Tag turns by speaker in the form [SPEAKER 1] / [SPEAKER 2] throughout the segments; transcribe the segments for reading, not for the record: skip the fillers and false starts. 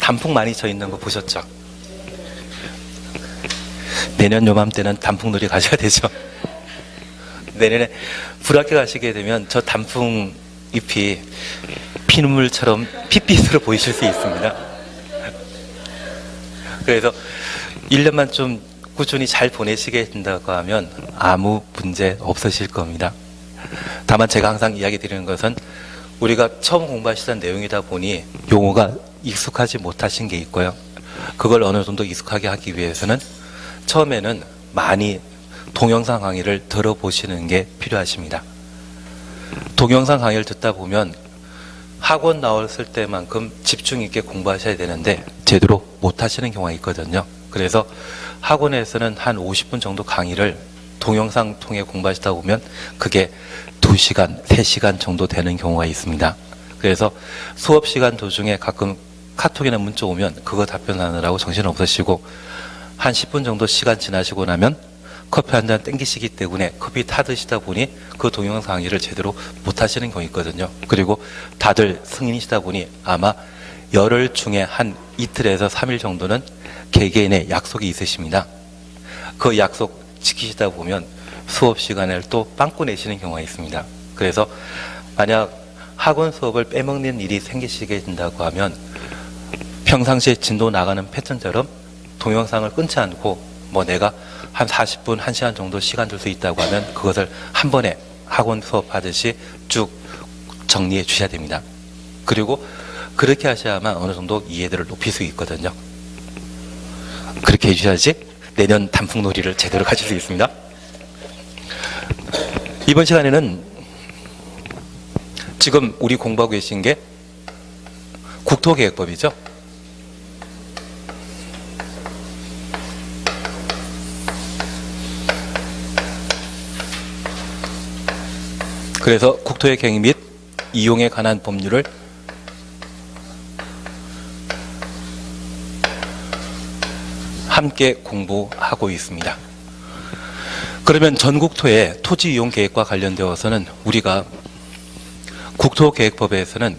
[SPEAKER 1] 단풍 많이 져 있는 거 보셨죠? 내년 요맘때는 단풍놀이 가셔야 되죠. 내년에 불학교 가시게 되면 저 단풍 잎이 피눈물처럼 핏빛으로 보이실 수 있습니다. 그래서 1년만 좀 꾸준히 잘 보내시게 된다고 하면 아무 문제 없으실 겁니다. 다만 제가 항상 이야기 드리는 것은 우리가 처음 공부하시던 내용이다 보니 용어가 익숙하지 못하신 게 있고요. 그걸 어느 정도 익숙하게 하기 위해서는 처음에는 많이 동영상 강의를 들어보시는 게 필요하십니다. 동영상 강의를 듣다 보면 학원 나왔을 때만큼 집중 있게 공부하셔야 되는데 제대로 못 하시는 경우가 있거든요. 그래서 학원에서는 한 50분 정도 강의를 동영상 통해 공부하시다 보면 그게 2시간, 3시간 정도 되는 경우가 있습니다. 그래서 수업 시간 도중에 가끔 카톡이나 문자 오면 그거 답변하느라고 정신 없으시고 한 10분 정도 시간 지나시고 나면 커피 한 잔 땡기시기 때문에 커피 타드시다 보니 그 동영상 강의를 제대로 못 하시는 경우 있거든요. 그리고 다들 승인이시다 보니 아마 열흘 중에 한 이틀에서 3일 정도는 개개인의 약속이 있으십니다. 그 약속 지키시다 보면 수업 시간을 또 빵꾸 내시는 경우가 있습니다. 그래서 만약 학원 수업을 빼먹는 일이 생기시게 된다고 하면 평상시에 진도 나가는 패턴처럼 동영상을 끊지 않고 뭐 내가 한 40분, 1시간 정도 시간 줄 수 있다고 하면 그것을 한 번에 학원 수업하듯이 쭉 정리해 주셔야 됩니다. 그리고 그렇게 하셔야만 어느 정도 이해도를 높일 수 있거든요. 그렇게 해주셔야지 내년 단풍놀이를 제대로 가질 수 있습니다. 이번 시간에는 지금 우리 공부하고 계신 게 국토계획법이죠. 그래서 국토의 경영 및 이용에 관한 법률을 함께 공부하고 있습니다. 그러면 전국토의 토지 이용 계획과 관련되어서는 우리가 국토계획법에서는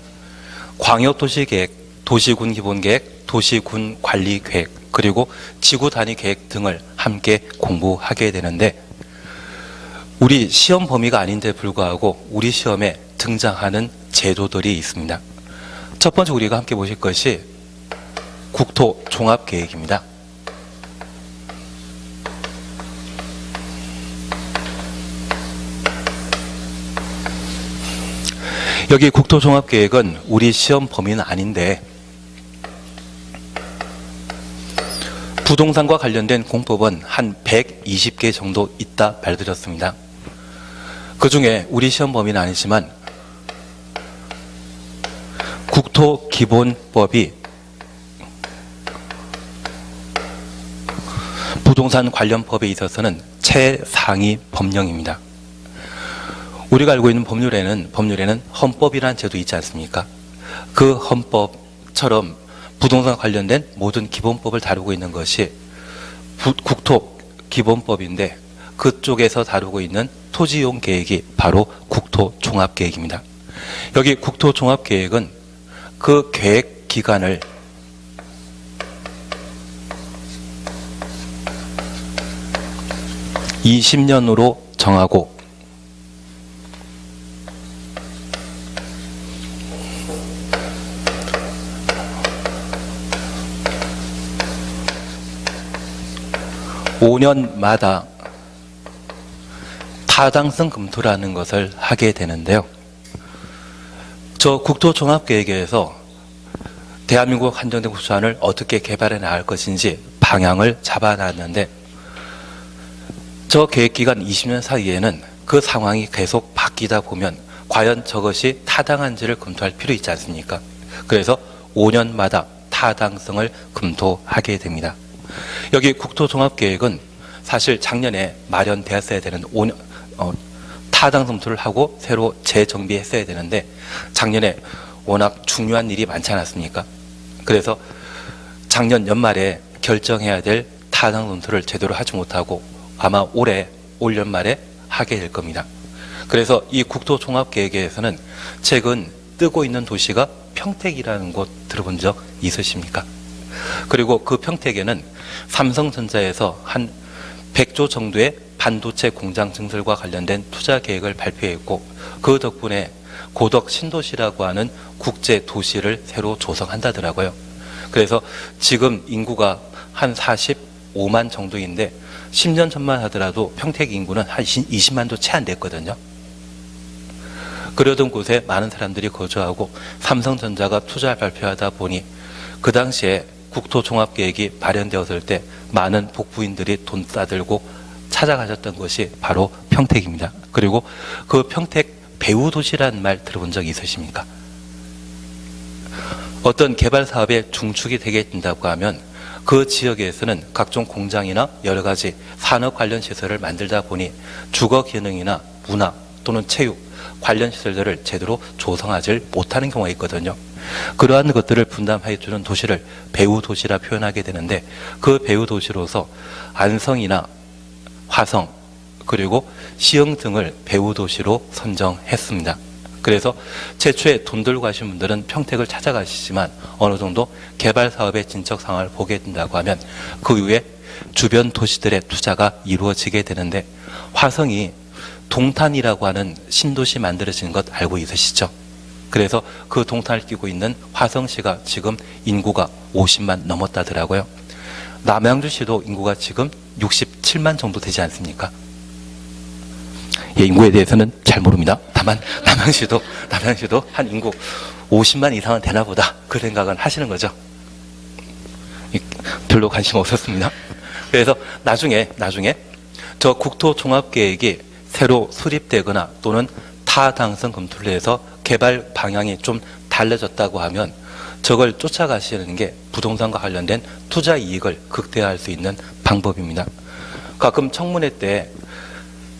[SPEAKER 1] 광역도시계획, 도시군 기본계획, 도시군 관리계획, 그리고 지구 단위 계획 등을 함께 공부하게 되는데 우리 시험 범위가 아닌데 불구하고 우리 시험에 등장하는 제도들이 있습니다. 첫 번째 우리가 함께 보실 것이 국토 종합계획입니다. 여기 국토종합계획은 우리 시험 범위는 아닌데 부동산과 관련된 공법은 한 120개 정도 있다 말드렸습니다. 그 중에 우리 시험 범위는 아니지만 국토기본법이 부동산 관련 법에 있어서는 최상위 법령입니다. 우리가 알고 있는 법률에는 헌법이라는 제도 있지 않습니까? 그 헌법처럼 부동산 관련된 모든 기본법을 다루고 있는 것이 국토기본법인데 그쪽에서 다루고 있는 토지이용 계획이 바로 국토종합계획입니다. 여기 국토종합계획은 그 계획 기간을 (20년으로) 정하고 (5년마다) 타당성 검토라는 것을 하게 되는데요. 저 국토종합계획에서 대한민국 한정된 국토안을 어떻게 개발해 나갈 것인지 방향을 잡아놨는데 저 계획기간 20년 사이에는 그 상황이 계속 바뀌다 보면 과연 저것이 타당한지를 검토할 필요 있지 않습니까? 그래서 5년마다 타당성을 검토하게 됩니다. 여기 국토종합계획은 사실 작년에 마련되었어야 되는 타당성 검토를 하고 새로 재정비했어야 되는데 작년에 워낙 중요한 일이 많지 않았습니까? 그래서 작년 연말에 결정해야 될 타당성 검토를 제대로 하지 못하고 아마 올 연말에 하게 될 겁니다. 그래서 이 국토종합계획에서는 최근 뜨고 있는 도시가 평택이라는 곳 들어본 적 있으십니까? 그리고 그 평택에는 삼성전자에서 한 100조 정도의 반도체 공장 증설과 관련된 투자 계획을 발표했고, 그 덕분에 고덕 신도시라고 하는 국제 도시를 새로 조성한다더라고요. 그래서 지금 인구가 한 45만 정도인데 10년 전만 하더라도 평택 인구는 한 20만도 채 안 됐거든요. 그러던 곳에 많은 사람들이 거주하고 삼성전자가 투자를 발표하다 보니 그 당시에 국토종합계획이 발현되었을 때 많은 복부인들이 돈 싸들고 찾아가셨던 것이 바로 평택입니다. 그리고 그 평택 배후도시라는 말 들어본 적 있으십니까? 어떤 개발 사업의 중축이 되게 된다고 하면 그 지역에서는 각종 공장이나 여러 가지 산업 관련 시설을 만들다 보니 주거 기능이나 문화 또는 체육 관련 시설들을 제대로 조성하지 못하는 경우가 있거든요. 그러한 것들을 분담해 주는 도시를 배후도시라 표현하게 되는데, 그 배후도시로서 안성이나 화성 그리고 시흥 등을 배후도시로 선정했습니다. 그래서 최초에 돈 들고 가신 분들은 평택을 찾아가시지만 어느 정도 개발 사업의 진척 상황을 보게 된다고 하면 그 이후에 주변 도시들의 투자가 이루어지게 되는데, 화성이 동탄이라고 하는 신도시 만들어진 것 알고 있으시죠? 그래서 그 동탄을 끼고 있는 화성시가 지금 인구가 50만 넘었다더라고요. 남양주시도 인구가 지금 67만 정도 되지 않습니까? 예, 인구에 대해서는 잘 모릅니다. 다만 남양시도 한 인구 50만 이상은 되나 보다, 그 생각은 하시는 거죠. 별로 관심 없었습니다. 그래서 나중에 저 국토종합계획이 새로 수립되거나 또는 타 당선 검토를 해서 개발 방향이 좀 달라졌다고 하면 저걸 쫓아가시는 게 부동산과 관련된 투자 이익을 극대화할 수 있는 방법입니다. 가끔 청문회 때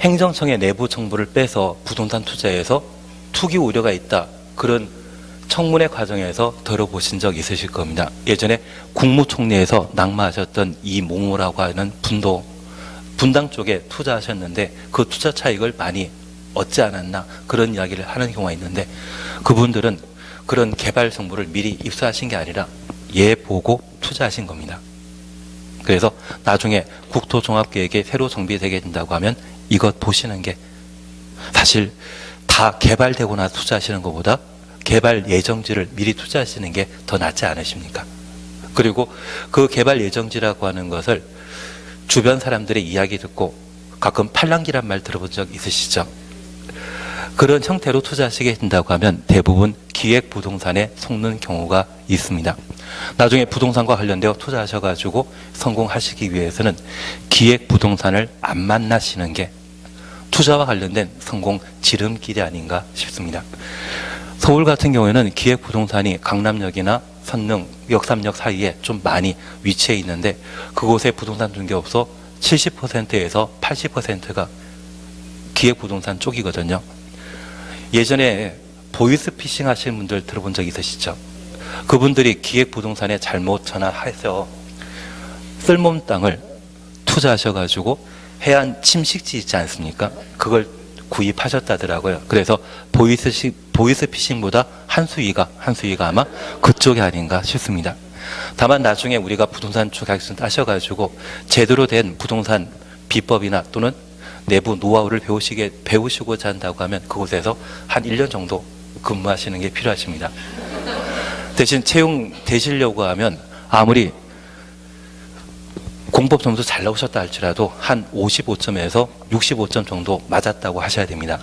[SPEAKER 1] 행정청의 내부 정보를 빼서 부동산 투자에서 투기 우려가 있다, 그런 청문회 과정에서 들어보신 적 있으실 겁니다. 예전에 국무총리에서 낙마하셨던 이몽호라고 하는 분당 쪽에 투자하셨는데 그 투자 차익을 많이 얻지 않았나, 그런 이야기를 하는 경우가 있는데, 그분들은 그런 개발 정보를 미리 입수하신 게 아니라 보고 투자하신 겁니다. 그래서 나중에 국토종합계획이 새로 정비되게 된다고 하면 이것 보시는 게, 사실 다 개발되고 나서 투자하시는 것보다 개발 예정지를 미리 투자하시는 게 더 낫지 않으십니까? 그리고 그 개발 예정지라고 하는 것을 주변 사람들의 이야기 듣고 가끔 팔랑기란 말 들어본 적 있으시죠? 그런 형태로 투자하시게 된다고 하면 대부분 기획부동산에 속는 경우가 있습니다. 나중에 부동산과 관련되어 투자하셔가지고 성공하시기 위해서는 기획부동산을 안 만나시는 게 투자와 관련된 성공 지름길이 아닌가 싶습니다. 서울 같은 경우에는 기획부동산이 강남역이나 선릉, 역삼역 사이에 좀 많이 위치해 있는데, 그곳의 부동산 중개업소 70%에서 80%가 기획부동산 쪽이거든요. 예전에 보이스피싱 하시는 분들 들어본 적 있으시죠? 그분들이 기획부동산에 잘못 전화해서 쓸모없는 땅을 투자하셔가지고 해안 침식지 있지 않습니까? 그걸 구입하셨다더라고요. 그래서 보이스피싱보다 한수위가 아마 그쪽이 아닌가 싶습니다. 다만 나중에 우리가 부동산 자격증 따셔가지고 제대로 된 부동산 비법이나 또는 내부 노하우를 배우시고자 한다고 하면 그곳에서 한 1년 정도 근무하시는 게 필요하십니다. 대신 채용되시려고 하면 아무리 공법 점수 잘 나오셨다 할지라도 한 55점에서 65점 정도 맞았다고 하셔야 됩니다.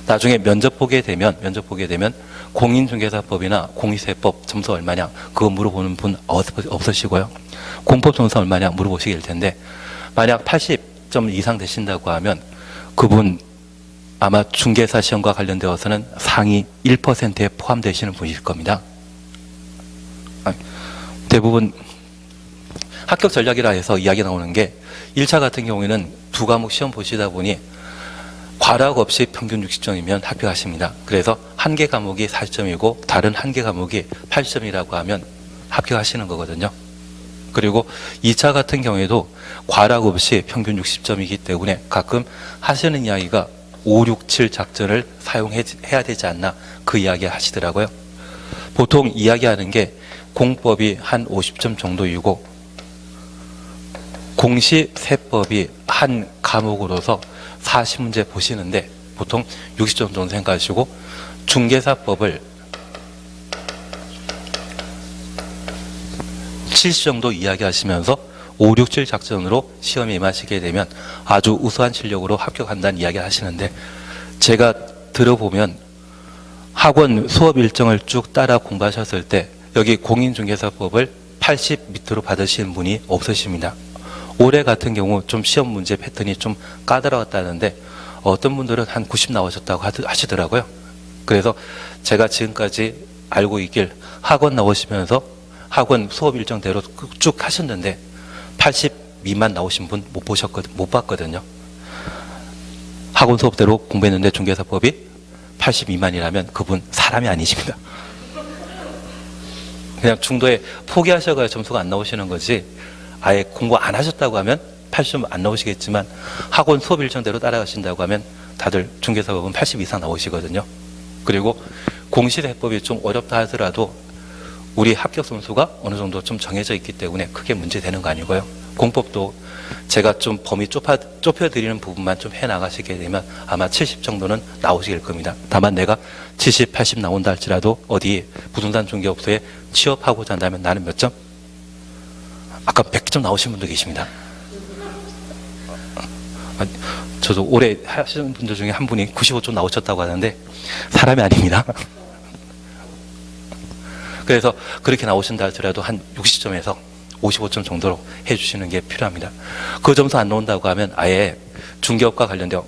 [SPEAKER 1] 나중에 면접 보게 되면 공인중개사법이나 공시세법 점수 얼마냐 그거 물어보는 분 없으시고요. 공법 점수 얼마냐 물어보시게 될 텐데, 만약 80점 이상 되신다고 하면 그분 아마 중개사 시험과 관련되어서는 상위 1%에 포함되시는 분일 겁니다. 대부분 합격 전략이라 해서 이야기 나오는 게 1차 같은 경우에는 2과목 시험 보시다 보니 과락 없이 평균 60점이면 합격하십니다. 그래서 한 개 과목이 40점이고 다른 한 개 과목이 80점이라고 하면 합격하시는 거거든요. 그리고 2차 같은 경우에도 과락 없이 평균 60점이기 때문에 가끔 하시는 이야기가 5, 6, 7 작전을 사용해야 되지 않나, 그 이야기 하시더라고요. 보통 이야기하는 게 공법이 한 50점 정도이고 공시세법이 한 과목으로서 40문제 보시는데 보통 60점 정도 생각하시고 중개사법을 70 정도 이야기하시면서 5, 6, 7 작전으로 시험에 임하시게 되면 아주 우수한 실력으로 합격한다는 이야기를 하시는데 제가 들어보면 학원 수업 일정을 쭉 따라 공부하셨을 때 여기 공인중개사법을 80 밑으로 받으시는 분이 없으십니다. 올해 같은 경우 좀 시험 문제 패턴이 좀 까다로웠다는데 어떤 분들은 한 90 나오셨다고 하시더라고요. 그래서 제가 지금까지 알고 있길 학원 나오시면서 학원 수업 일정대로 쭉 하셨는데 80 미만 나오신 분 못 봤거든요. 학원 수업대로 공부했는데 중개사법이 80 미만이라면 그분 사람이 아니십니다. 그냥 중도에 포기하셔가 점수가 안 나오시는 거지 아예 공부 안 하셨다고 하면 80점 안 나오시겠지만 학원 수업 일정대로 따라가신다고 하면 다들 중개사법은 80 이상 나오시거든요. 그리고 공시세법이 좀 어렵다 하더라도 우리 합격 점수가 어느 정도 좀 정해져 있기 때문에 크게 문제되는 거 아니고요. 공법도 제가 좀 범위 좁혀드리는 부분만 좀 해나가시게 되면 아마 70 정도는 나오실 겁니다. 다만 내가 70, 80 나온다 할지라도 어디 부동산 중개업소에 취업하고자 한다면 나는 몇 점? 아까 100점 나오신 분도 계십니다. 저도 올해 하시는 분들 중에 한 분이 95점 나오셨다고 하는데 사람이 아닙니다. 그래서 그렇게 나오신다 할지라도 한 60점에서 55점 정도로 해주시는 게 필요합니다. 그 점수 안 나온다고 하면 아예 중개업과 관련된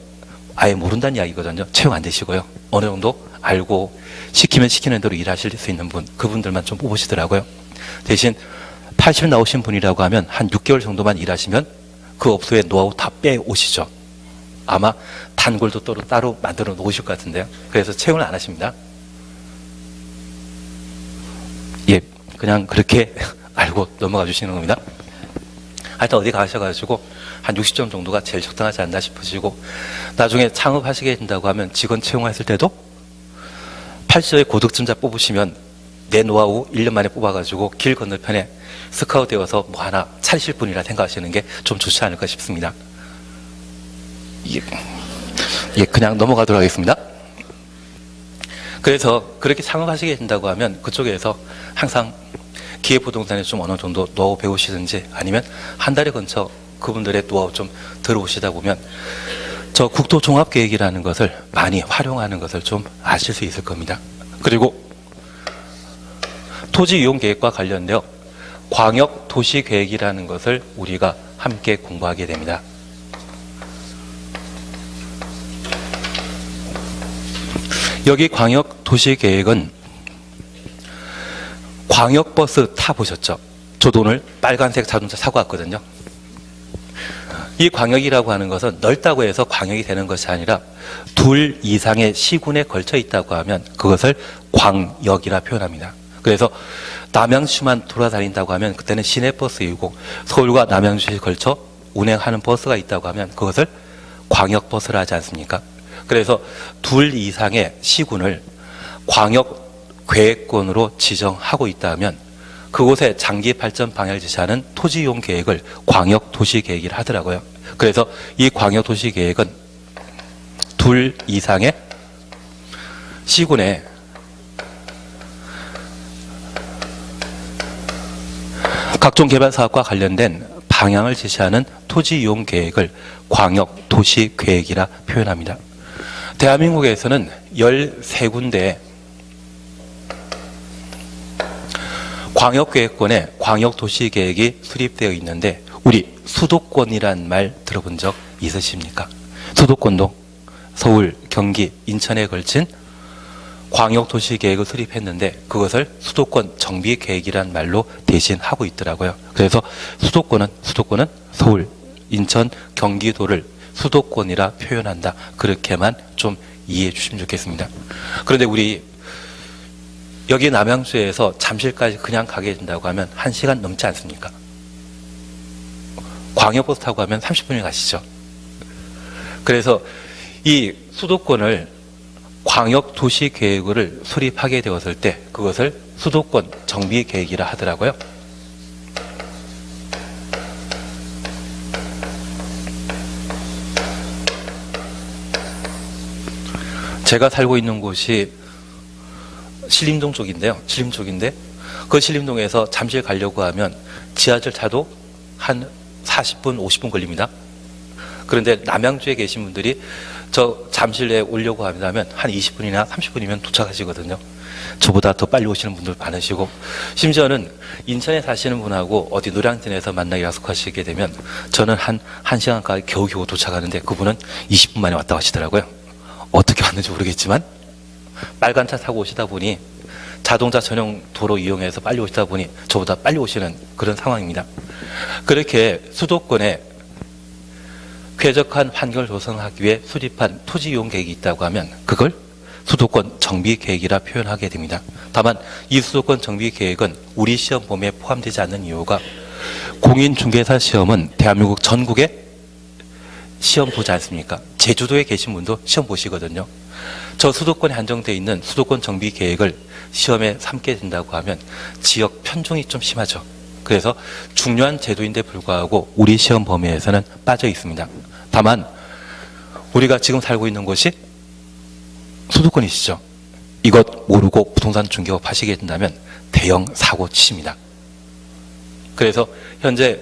[SPEAKER 1] 아예 모른다는 이야기거든요. 채용 안 되시고요. 어느 정도 알고 시키면 시키는 대로 일하실 수 있는 분, 그분들만 좀 뽑으시더라고요. 대신 80 나오신 분이라고 하면 한 6개월 정도만 일하시면 그 업소의 노하우 다 빼오시죠. 아마 단골도 따로 만들어 놓으실 것 같은데요. 그래서 채용을 안 하십니다. 예, 그냥 그렇게 알고 넘어가 주시는 겁니다. 하여튼 어디 가셔가지고 한 60점 정도가 제일 적당하지 않나 싶으시고 나중에 창업하시게 된다고 하면 직원 채용했을 때도 80점의 고득점자 뽑으시면 내 노하우 1년 만에 뽑아가지고 길 건너편에 스카우트 되어서 뭐 하나 차리실 분이라 생각하시는 게 좀 좋지 않을까 싶습니다. 예, 그냥 넘어가도록 하겠습니다. 그래서 그렇게 창업하시게 된다고 하면 그쪽에서 항상 기획부동산에 좀 어느 정도 노하우 배우시든지 아니면 한 달에 걸쳐 그분들의 노하우 좀 들어오시다 보면 저 국토종합계획이라는 것을 많이 활용하는 것을 좀 아실 수 있을 겁니다. 그리고 토지이용계획과 관련되어 광역도시계획이라는 것을 우리가 함께 공부하게 됩니다. 여기 광역도시계획은 광역버스 타보셨죠? 저도 오늘 빨간색 자동차 사고 왔거든요. 이 광역이라고 하는 것은 넓다고 해서 광역이 되는 것이 아니라 둘 이상의 시군에 걸쳐 있다고 하면 그것을 광역이라 표현합니다. 그래서 남양주만 돌아다닌다고 하면 그때는 시내버스이고 서울과 남양주에 걸쳐 운행하는 버스가 있다고 하면 그것을 광역버스라 하지 않습니까? 그래서 둘 이상의 시군을 광역계획권으로 지정하고 있다면 그곳에 장기 발전 방향을 제시하는 토지이용 계획을 광역도시계획이라 하더라고요. 그래서 이 광역도시계획은 둘 이상의 시군에 각종 개발 사업과 관련된 방향을 제시하는 토지이용 계획을 광역도시계획이라 표현합니다. 대한민국에서는 13군데의 광역계획권에 광역도시계획이 수립되어 있는데 우리 수도권이란 말 들어본 적 있으십니까? 수도권도 서울, 경기, 인천에 걸친 광역도시계획을 수립했는데 그것을 수도권 정비계획이란 말로 대신 하고 있더라고요. 그래서 수도권은 서울, 인천, 경기도를 수도권이라 표현한다. 그렇게만 좀 이해해 주시면 좋겠습니다. 그런데 우리 여기 남양주에서 잠실까지 그냥 가게 된다고 하면 1시간 넘지 않습니까? 광역버스 타고 가면 30분이 가시죠. 그래서 이 수도권을 광역도시계획을 수립하게 되었을 때 그것을 수도권 정비 계획이라 하더라고요. 제가 살고 있는 곳이 신림동 쪽인데요. 신림 쪽인데 그 신림동에서 잠실 가려고 하면 지하철 타도 한 40분, 50분 걸립니다. 그런데 남양주에 계신 분들이 저 잠실에 오려고 하면 한 20분이나 30분이면 도착하시거든요. 저보다 더 빨리 오시는 분들 많으시고, 심지어는 인천에 사시는 분하고 어디 노량진에서 만나기 약속하시게 되면 저는 한 1시간까지 겨우겨우 도착하는데 그분은 20분 만에 왔다 가시더라고요. 어떻게 왔는지 모르겠지만 빨간 차 타고 오시다 보니, 자동차 전용 도로 이용해서 빨리 오시다 보니 저보다 빨리 오시는 그런 상황입니다. 그렇게 수도권에 쾌적한 환경을 조성하기 위해 수립한 토지 이용 계획이 있다고 하면 그걸 수도권 정비 계획이라 표현하게 됩니다. 다만 이 수도권 정비 계획은 우리 시험 범위에 포함되지 않는 이유가, 공인중개사 시험은 대한민국 전국에 시험 보지 않습니까? 제주도에 계신 분도 시험 보시거든요. 저 수도권에 한정되어 있는 수도권 정비 계획을 시험에 삼게 된다고 하면 지역 편중이 좀 심하죠. 그래서 중요한 제도인데 불구하고 우리 시험 범위에서는 빠져 있습니다. 다만 우리가 지금 살고 있는 곳이 수도권이시죠. 이것 모르고 부동산 중개업 하시게 된다면 대형 사고 치십니다. 그래서 현재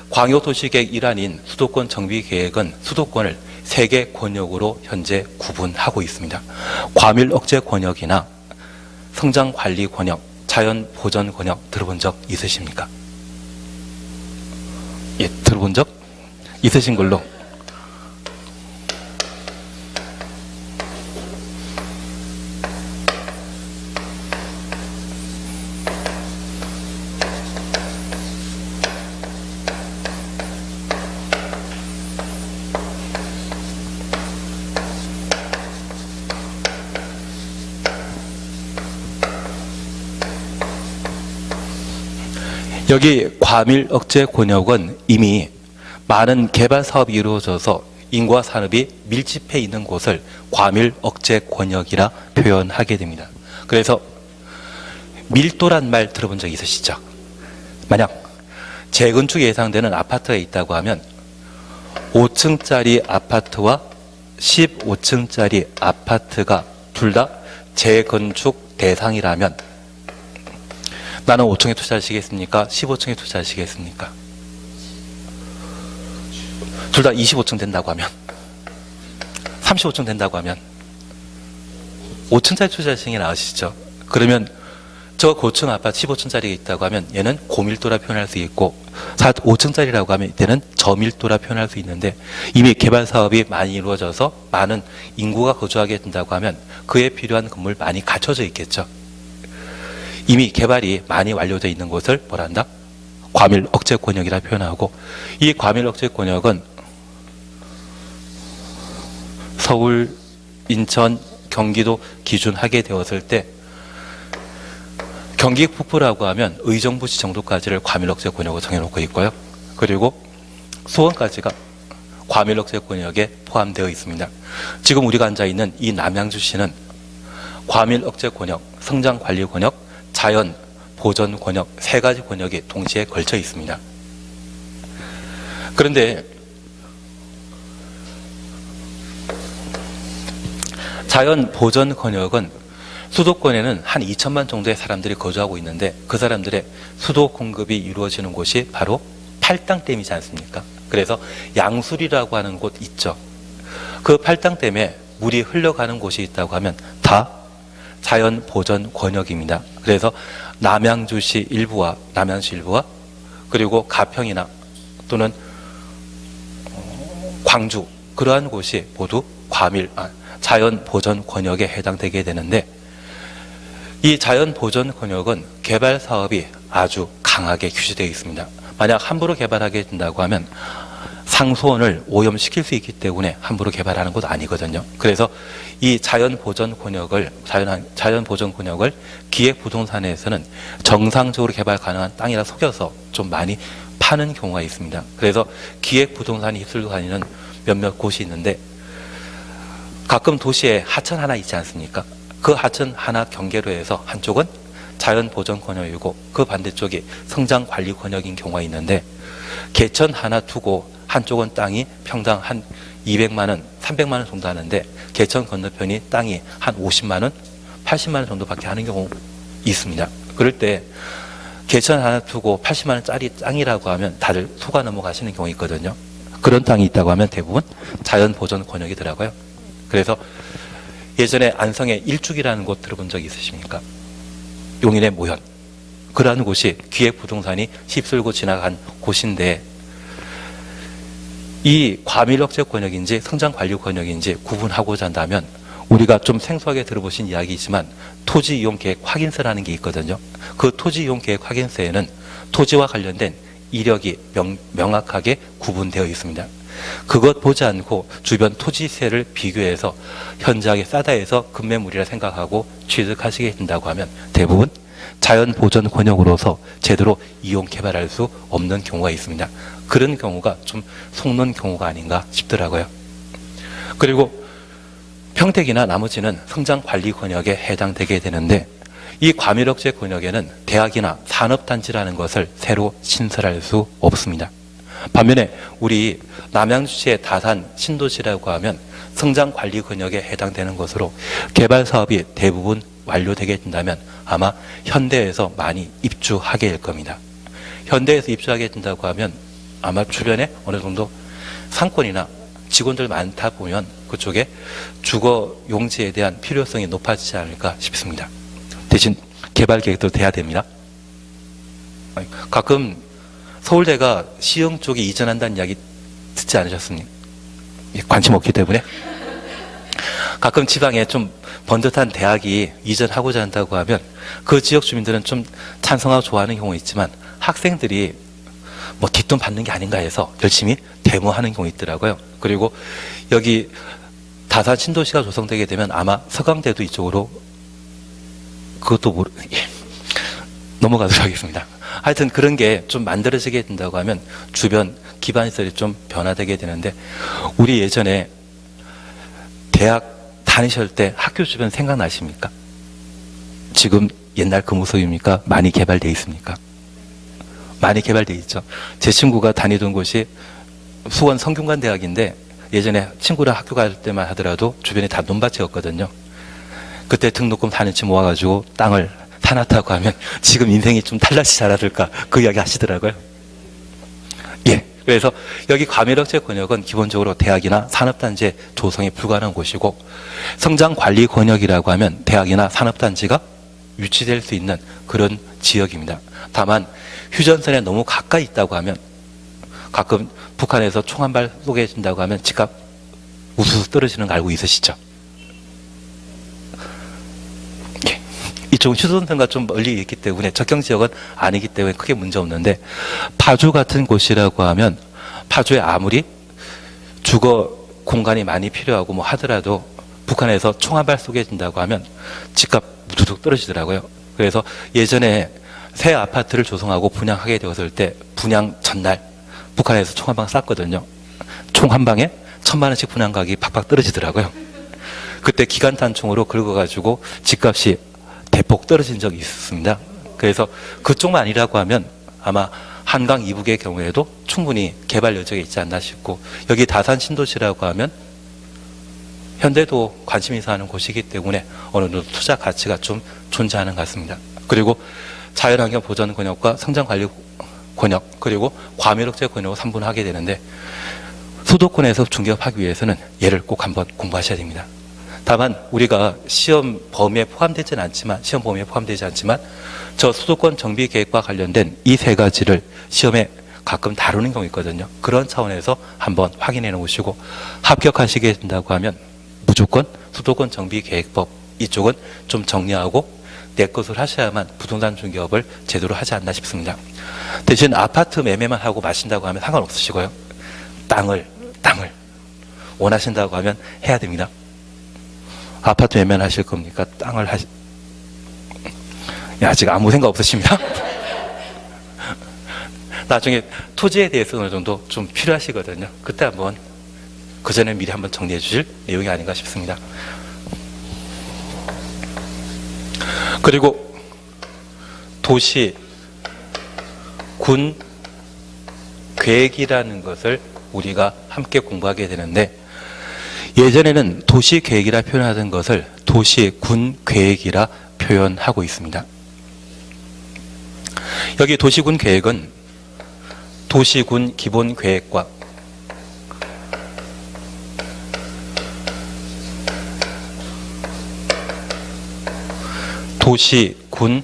[SPEAKER 1] 광역도시계획 일환인 수도권 정비계획은 수도권을 3개 권역으로 현재 구분하고 있습니다. 과밀 억제 권역이나 성장관리 권역, 자연보전 권역 들어본 적 있으십니까? 예, 들어본 적 있으신 걸로. 여기 과밀 억제 권역은 이미 많은 개발 사업이 이루어져서 인구와 산업이 밀집해 있는 곳을 과밀 억제 권역이라 표현하게 됩니다. 그래서 밀도란 말 들어본 적 있으시죠? 만약 재건축 예상되는 아파트가 있다고 하면 5층짜리 아파트와 15층짜리 아파트가 둘 다 재건축 대상이라면 나는 5층에 투자하시겠습니까? 15층에 투자하시겠습니까? 둘 다 25층 된다고 하면, 35층 된다고 하면 5층짜리 투자하시는 게 나으시죠? 그러면 저 고층 아파트 15층짜리가 있다고 하면 얘는 고밀도라 표현할 수 있고, 5층짜리라고 하면 이때는 저밀도라 표현할 수 있는데, 이미 개발 사업이 많이 이루어져서 많은 인구가 거주하게 된다고 하면 그에 필요한 건물 많이 갖춰져 있겠죠. 이미 개발이 많이 완료되어 있는 곳을 뭐라 한다? 과밀 억제 권역이라 표현하고, 이 과밀 억제 권역은 서울, 인천, 경기도 기준하게 되었을 때, 경기 북부라고 하면 의정부시 정도까지를 과밀 억제 권역으로 정해놓고 있고요. 그리고 수원까지가 과밀 억제 권역에 포함되어 있습니다. 지금 우리가 앉아 있는 이 남양주시는 과밀 억제 권역, 성장 관리 권역, 자연 보전 권역 3가지 권역이 동시에 걸쳐 있습니다. 그런데 자연 보전 권역은 수도권에는 한 2천만 정도의 사람들이 거주하고 있는데, 그 사람들의 수도 공급이 이루어지는 곳이 바로 팔당댐이지 않습니까? 그래서 양수리라고 하는 곳 있죠. 그 팔당댐에 물이 흘러가는 곳이 있다고 하면 다 자연 보전 권역입니다. 그래서 남양주시 일부와 그리고 가평이나 또는 광주, 그러한 곳이 모두 자연 보전 권역에 해당되게 되는데, 이 자연 보전 권역은 개발 사업이 아주 강하게 규제되어 있습니다. 만약 함부로 개발하게 된다고 하면 상수원을 오염시킬 수 있기 때문에 함부로 개발하는 곳 아니거든요. 그래서 이 자연 보전 권역을 기획부동산에서는 정상적으로 개발 가능한 땅이라 속여서 좀 많이 파는 경우가 있습니다. 그래서 기획부동산이 휩쓸고 다니는 몇몇 곳이 있는데, 가끔 도시에 하천 하나 있지 않습니까? 그 하천 하나 경계로 해서 한쪽은 자연 보전 권역이고 그 반대쪽이 성장 관리 권역인 경우가 있는데 개천 하나 두고 한쪽은 땅이 평당 한 200만 원, 300만 원 정도 하는데 개천 건너편이 땅이 한 50만 원, 80만 원 정도밖에 하는 경우 있습니다. 그럴 때 개천 하나 두고 80만 원짜리 땅이라고 하면 다들 속아 넘어가시는 경우 있거든요. 그런 땅이 있다고 하면 대부분 자연 보전 권역이더라고요. 그래서 예전에 안성에 일죽이라는 곳 들어본 적 있으십니까? 용인의 모현. 그러한 곳이 기획부동산이 휩쓸고 지나간 곳인데 이 과밀억제 권역인지 성장관리 권역인지 구분하고자 한다면 우리가 좀 생소하게 들어보신 이야기이지만 토지이용계획 확인서라는 게 있거든요. 그 토지이용계획 확인서에는 토지와 관련된 이력이 명확하게 구분되어 있습니다. 그것 보지 않고 주변 토지세를 비교해서 현저하게 싸다 해서 급매물이라 생각하고 취득하시게 된다고 하면 대부분 자연보전 권역으로서 제대로 이용 개발할 수 없는 경우가 있습니다. 그런 경우가 좀 속는 경우가 아닌가 싶더라고요. 그리고 평택이나 나머지는 성장관리 권역에 해당되게 되는데 이 과밀억제 권역에는 대학이나 산업단지라는 것을 새로 신설할 수 없습니다. 반면에 우리 남양주시의 다산 신도시라고 하면 성장관리 권역에 해당되는 것으로 개발 사업이 대부분 완료되게 된다면 아마 현대에서 많이 입주하게 될 겁니다. 현대에서 입주하게 된다고 하면 아마 주변에 어느 정도 상권이나 직원들 많다 보면 그쪽에 주거 용지에 대한 필요성이 높아지지 않을까 싶습니다. 대신 개발 계획도 돼야 됩니다. 가끔 서울대가 시흥 쪽에 이전한다는 이야기 듣지 않으셨습니까? 관심 없기 때문에. 가끔 지방에 좀 번듯한 대학이 이전하고자 한다고 하면 그 지역 주민들은 좀 찬성하고 좋아하는 경우가 있지만 학생들이 뭐 뒷돈 받는 게 아닌가 해서 열심히 데모하는 경우가 있더라고요. 그리고 여기 다산 신도시가 조성되게 되면 아마 서강대도 이쪽으로 그것도 넘어가도록 하겠습니다. 하여튼 그런 게 좀 만들어지게 된다고 하면 주변 기반시설이 좀 변화되게 되는데 우리 예전에 대학 다니실 때 학교 주변 생각나십니까? 지금 옛날 그 모습입니까? 많이 개발되어 있습니까? 많이 개발되어 있죠. 제 친구가 다니던 곳이 수원 성균관 대학인데 예전에 친구랑 학교 갈 때만 하더라도 주변에 다 논밭이었거든요. 그때 등록금 4년치 모아가지고 땅을 사놨다고 하면 지금 인생이 좀 달라지지 않았을까 그 이야기 하시더라고요. 예. 그래서 여기 과밀억제 권역은 기본적으로 대학이나 산업단지의 조성이 불가능한 곳이고 성장관리 권역이라고 하면 대학이나 산업단지가 유치될 수 있는 그런 지역입니다. 다만 휴전선에 너무 가까이 있다고 하면 가끔 북한에서 총 한 발 쏘게진다고 하면 집값 우수수 떨어지는 거 알고 있으시죠? 예. 이쪽은 휴전선과 좀 멀리 있기 때문에 적경지역은 아니기 때문에 크게 문제 없는데 파주 같은 곳이라고 하면 파주에 아무리 주거 공간이 많이 필요하고 뭐 하더라도 북한에서 총 한 발 쏘게진다고 하면 집값 무두둑 떨어지더라고요. 그래서 예전에 새 아파트를 조성하고 분양하게 되었을 때 분양 전날 북한에서 총 한 방 쐈거든요. 총 한 방에 1,000만 원씩 분양 가격이 팍팍 떨어지더라고요. 그때 기간탄총으로 긁어가지고 집값이 대폭 떨어진 적이 있었습니다. 그래서 그쪽만 아니라고 하면 아마 한강 이북의 경우에도 충분히 개발 여지가 있지 않나 싶고 여기 다산 신도시라고 하면 현대도 관심 있어 하는 곳이기 때문에 어느 정도 투자 가치가 좀 존재하는 것 같습니다. 그리고 자연환경 보전 권역과 성장관리 권역 그리고 과밀억제 권역을 3분하게 되는데 수도권에서 중개업하기 위해서는 얘를 꼭 한번 공부하셔야 됩니다. 다만 우리가 시험 범위에 포함되지 않지만 저 수도권 정비 계획과 관련된 이 세 가지를 시험에 가끔 다루는 경우 있거든요. 그런 차원에서 한번 확인해 놓으시고 합격하시게 된다고 하면 무조건 수도권 정비 계획법 이쪽은 좀 정리하고 내 것을 하셔야만 부동산 중개업을 제대로 하지 않나 싶습니다. 대신 아파트 매매만 하고 마신다고 하면 상관없으시고요. 땅을 원하신다고 하면 해야 됩니다. 아파트 매매는 하실 겁니까? 아직 아무 생각 없으십니다. 나중에 토지에 대해서 어느 정도 좀 필요하시거든요. 그때 한번 그 전에 미리 한번 정리해 주실 내용이 아닌가 싶습니다. 그리고 도시 군 계획이라는 것을 우리가 함께 공부하게 되는데, 예전에는 도시 계획이라 표현하던 것을 도시 군 계획이라 표현하고 있습니다. 여기 도시군 계획은 도시군 기본 계획과 도시군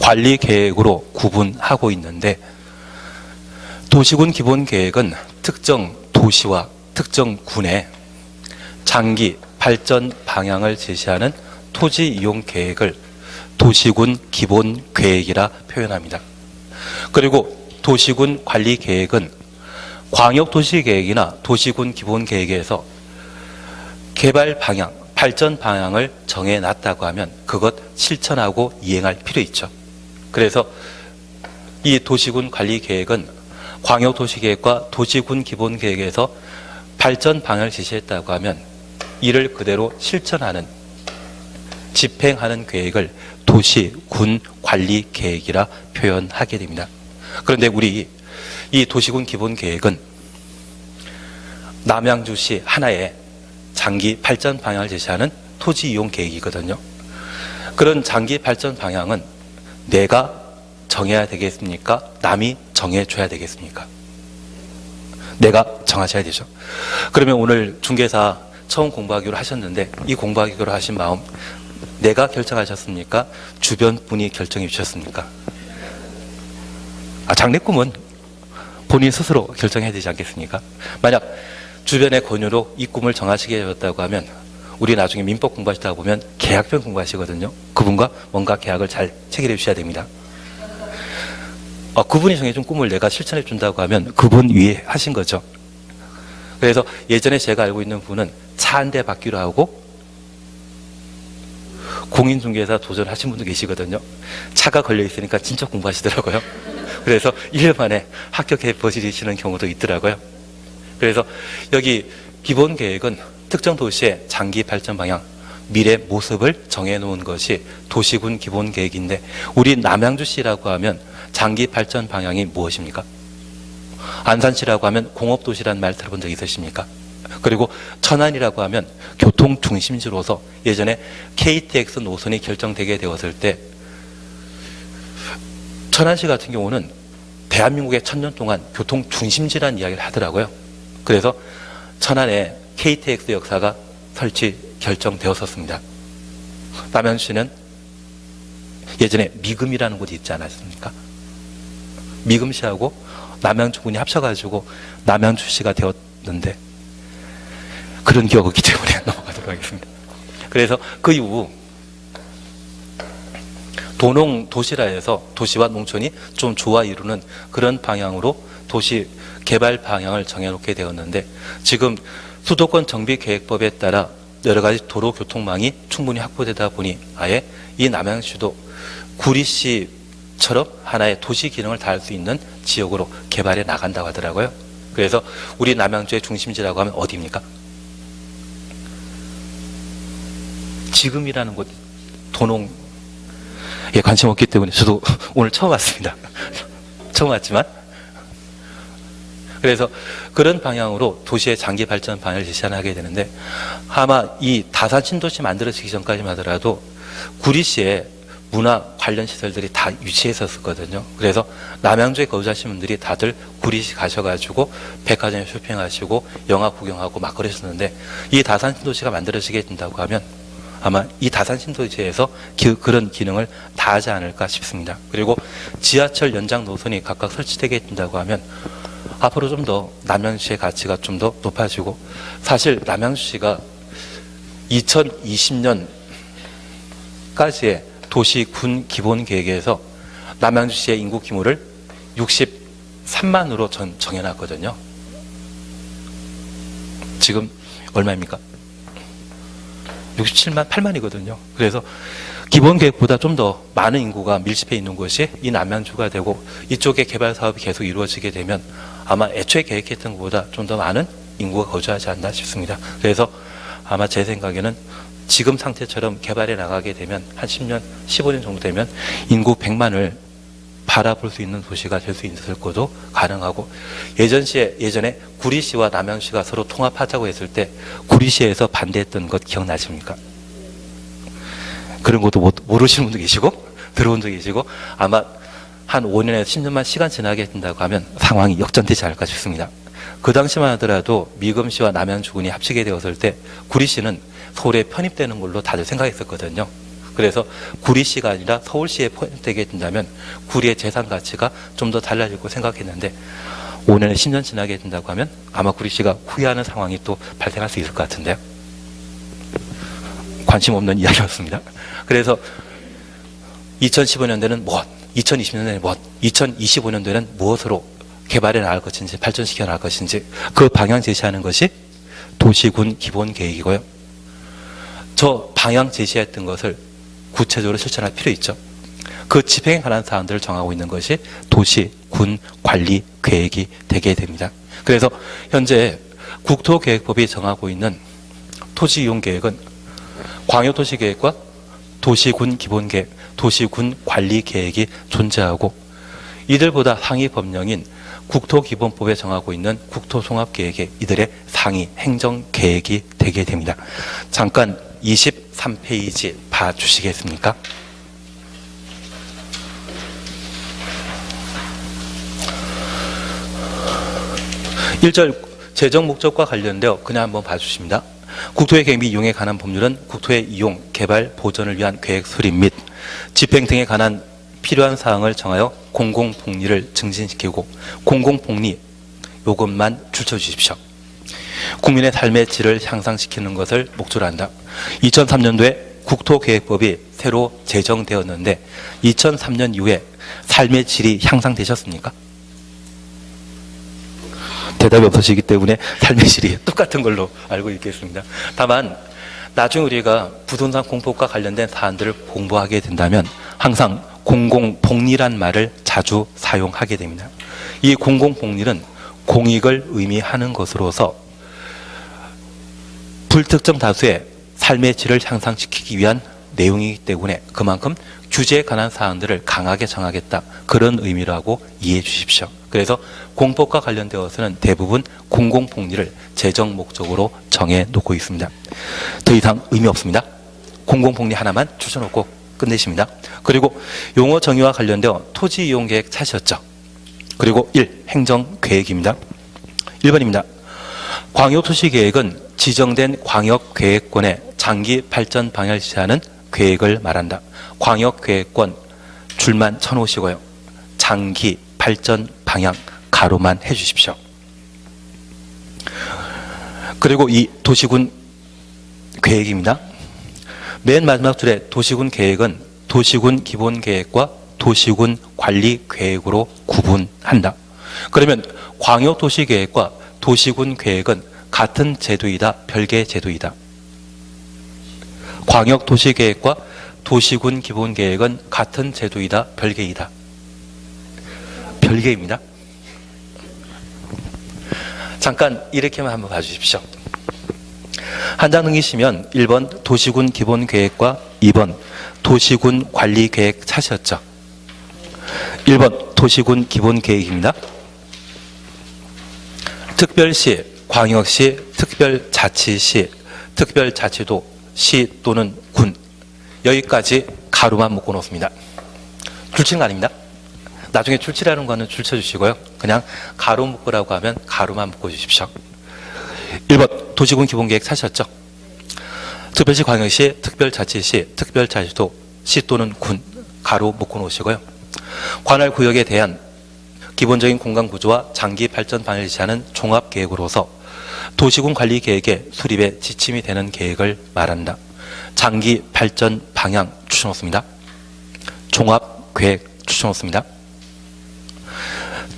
[SPEAKER 1] 관리 계획으로 구분하고 있는데, 도시군 기본 계획은 특정 도시와 특정 군의 장기 발전 방향을 제시하는 토지 이용 계획을 도시군 기본 계획이라 표현합니다. 그리고 도시군 관리 계획은 광역 도시 계획이나 도시군 기본 계획에서 개발 방향, 발전 방향을 정해놨다고 하면 그것 실천하고 이행할 필요 있죠. 그래서 이 도시군 관리 계획은 광역 도시 계획과 도시군 기본 계획에서 발전 방향을 제시했다고 하면 이를 그대로 실천하는, 집행하는 계획을 도시군 관리 계획이라 표현하게 됩니다. 그런데 우리 이 도시군 기본 계획은 남양주시 하나의 장기 발전 방향을 제시하는 토지 이용 계획이거든요. 그런 장기 발전 방향은 내가 정해야 되겠습니까? 남이 정해줘야 되겠습니까? 내가 정하셔야 되죠. 그러면 오늘 중개사 처음 공부하기로 하셨는데, 이 공부하기로 하신 마음 내가 결정하셨습니까? 주변 분이 결정해 주셨습니까? 장래꿈은 본인 스스로 결정해야 되지 않겠습니까? 만약 주변의 권유로 이 꿈을 정하시게 되었다고 하면 우리 나중에 민법 공부하시다 보면 계약편 공부하시거든요. 그분과 뭔가 계약을 잘 체결해 주셔야 됩니다. 그분이 정해준 꿈을 내가 실천해 준다고 하면 그분 위에 하신 거죠. 그래서 예전에 제가 알고 있는 분은 차 한 대 받기로 하고 공인중개사 도전하신 분도 계시거든요. 차가 걸려 있으니까 진짜 공부하시더라고요. 그래서 1년 만에 합격해 버리시는 경우도 있더라고요. 그래서 여기 기본 계획은 특정 도시의 장기 발전 방향, 미래 모습을 정해놓은 것이 도시군 기본 계획인데, 우리 남양주시라고 하면 장기 발전 방향이 무엇입니까? 안산시라고 하면 공업도시라는 말 들어본 적 있으십니까? 그리고 천안이라고 하면 교통 중심지로서 예전에 KTX 노선이 결정되게 되었을 때 천안시 같은 경우는 대한민국의 1000년 동안 교통 중심지라는 이야기를 하더라고요. 그래서 천안에 KTX 역사가 설치 결정되었었습니다. 남양주시는 예전에 미금이라는 곳이 있지 않았습니까? 미금시하고 남양주군이 합쳐가지고 남양주시가 되었는데, 그런 기억이 없기 때문에 넘어가도록 하겠습니다. 그래서 그 이후 도농 도시라 해서 도시와 농촌이 좀 조화 이루는 그런 방향으로 도시 개발 방향을 정해놓게 되었는데, 지금 수도권 정비계획법에 따라 여러 가지 도로 교통망이 충분히 확보되다 보니 아예 이 남양주도 구리시처럼 하나의 도시 기능을 다할 수 있는 지역으로 개발해 나간다고 하더라고요. 그래서 우리 남양주의 중심지라고 하면 어디입니까? 지금이라는 곳, 도농. 관심 없기 때문에 저도 오늘 처음 왔습니다. 처음 왔지만. 그래서 그런 방향으로 도시의 장기 발전 방향을 제시하게 되는데, 아마 이 다산 신도시 만들어지기 전까지만 하더라도 구리시에 문화 관련 시설들이 다 위치했었거든요. 그래서 남양주에 거주하신 분들이 다들 구리시 가셔가지고 백화점에 쇼핑하시고 영화 구경하고 막 그러셨는데, 이 다산 신도시가 만들어지게 된다고 하면 아마 이 다산 신도시에서 그런 기능을 다하지 않을까 싶습니다. 그리고 지하철 연장 노선이 각각 설치되게 된다고 하면 앞으로 좀 더 남양주시의 가치가 좀 더 높아지고, 사실 남양주시가 2020년까지의 도시군 기본 계획에서 남양주시의 인구 규모를 63만으로 정해놨거든요. 지금 얼마입니까? 67만, 8만이거든요. 그래서 기본 계획보다 좀 더 많은 인구가 밀집해 있는 곳이 이 남양주가 되고, 이쪽에 개발 사업이 계속 이루어지게 되면 아마 애초에 계획했던 것보다 좀 더 많은 인구가 거주하지 않나 싶습니다. 그래서 아마 제 생각에는 지금 상태처럼 개발해 나가게 되면 한 10년, 15년 정도 되면 인구 100만을 바라볼 수 있는 도시가 될 수 있을 것도 가능하고, 예전에 구리시와 남양시가 서로 통합하자고 했을 때 구리시에서 반대했던 것 기억나십니까? 그런 것도 모르시는 분도 계시고 들어온 적이 계시고, 아마 한 5년에서 10년만 시간 지나게 된다고 하면 상황이 역전되지 않을까 싶습니다. 그 당시만 하더라도 미금시와 남양주군이 합치게 되었을 때 구리시는 서울에 편입되는 걸로 다들 생각했었거든요. 그래서 구리시가 아니라 서울시에 편입되게 된다면 구리의 재산 가치가 좀 더 달라질 거 생각했는데, 5년에 10년 지나게 된다고 하면 아마 구리시가 후회하는 상황이 또 발생할 수 있을 것 같은데요. 관심 없는 이야기였습니다. 그래서 2015년도에는 무엇, 2020년도에는 무엇, 2025년도에는 무엇으로 개발해 나갈 것인지, 발전시켜 나갈 것인지, 그 방향 제시하는 것이 도시군 기본 계획이고요. 저 방향 제시했던 것을 구체적으로 실천할 필요 있죠. 그 집행에 관한 사항들을 정하고 있는 것이 도시군 관리 계획이 되게 됩니다. 그래서 현재 국토계획법이 정하고 있는 토지 이용 계획은 광역도시계획과 도시군 기본계획, 도시군 관리 계획이 존재하고, 이들보다 상위 법령인 국토기본법에 정하고 있는 국토종합계획에 이들의 상위 행정계획이 되게 됩니다. 잠깐 23페이지 봐주시겠습니까? (1절) 재정 목적과 관련되어 그냥 한번 봐주십니다. 국토의 계획 및 이용에 관한 법률은 국토의 이용, 개발, 보전을 위한 계획 수립 및 집행 등에 관한 필요한 사항을 정하여 공공복리를 증진시키고, 공공복리 요것만 줄쳐주십시오. 국민의 삶의 질을 향상시키는 것을 목적으로 한다. 2003년도에 국토계획법이 새로 제정되었는데 2003년 이후에 삶의 질이 향상되셨습니까? 대답이 없으시기 때문에 삶의 질이 똑같은 걸로 알고 있겠습니다. 다만 나중에 우리가 부동산 공법과 관련된 사안들을 공부하게 된다면 항상 공공복리란 말을 자주 사용하게 됩니다. 이 공공복리는 공익을 의미하는 것으로서 불특정 다수의 삶의 질을 향상시키기 위한 내용이기 때문에 그만큼 규제에 관한 사항들을 강하게 정하겠다, 그런 의미라고 이해해 주십시오. 그래서 공법과 관련되어서는 대부분 공공복리를 재정 목적으로 정해 놓고 있습니다. 더 이상 의미 없습니다. 공공복리 하나만 추천놓고 끝내십니다. 그리고 용어 정의와 관련되어 토지 이용 계획 찾으셨죠? 그리고 1. 행정계획입니다. 1번입니다. 광역도시계획은 지정된 광역계획권의 장기 발전 방향을 지시하는 계획을 말한다. 광역계획권 줄만 쳐놓으시고요. 장기 발전 방향 가로만 해주십시오. 그리고 이 도시군 계획입니다. 맨 마지막 줄에 도시군 계획은 도시군 기본계획과 도시군 관리계획으로 구분한다. 그러면 광역도시계획과 도시군 계획은 같은 제도이다, 별개의 제도이다. 광역도시계획과 도시군 기본계획은 같은 제도이다, 별개이다. 별개입니다. 잠깐 이렇게만 한번 봐주십시오. 한 장 넘기시면 1번 도시군 기본계획과 2번 도시군 관리계획 찾으셨죠? 1번 도시군 기본계획입니다. 특별시, 광역시, 특별자치시, 특별자치도, 시 또는 군, 여기까지 가로만 묶어 놓습니다. 줄치는 거 아닙니다. 나중에 줄치라는 거는 줄쳐주시고요. 그냥 가로 묶으라고 하면 가로만 묶어 주십시오. 1번 도시군 기본계획 찾으셨죠? 특별시, 광역시, 특별자치시, 특별자치도, 시 또는 군, 가로 묶어 놓으시고요. 관할 구역에 대한 기본적인 공간구조와 장기 발전 방향을 지시하는 종합계획으로서 도시군 관리계획의 수립에 지침이 되는 계획을 말한다. 장기 발전 방향 추천놓습니다. 종합계획 추천놓습니다.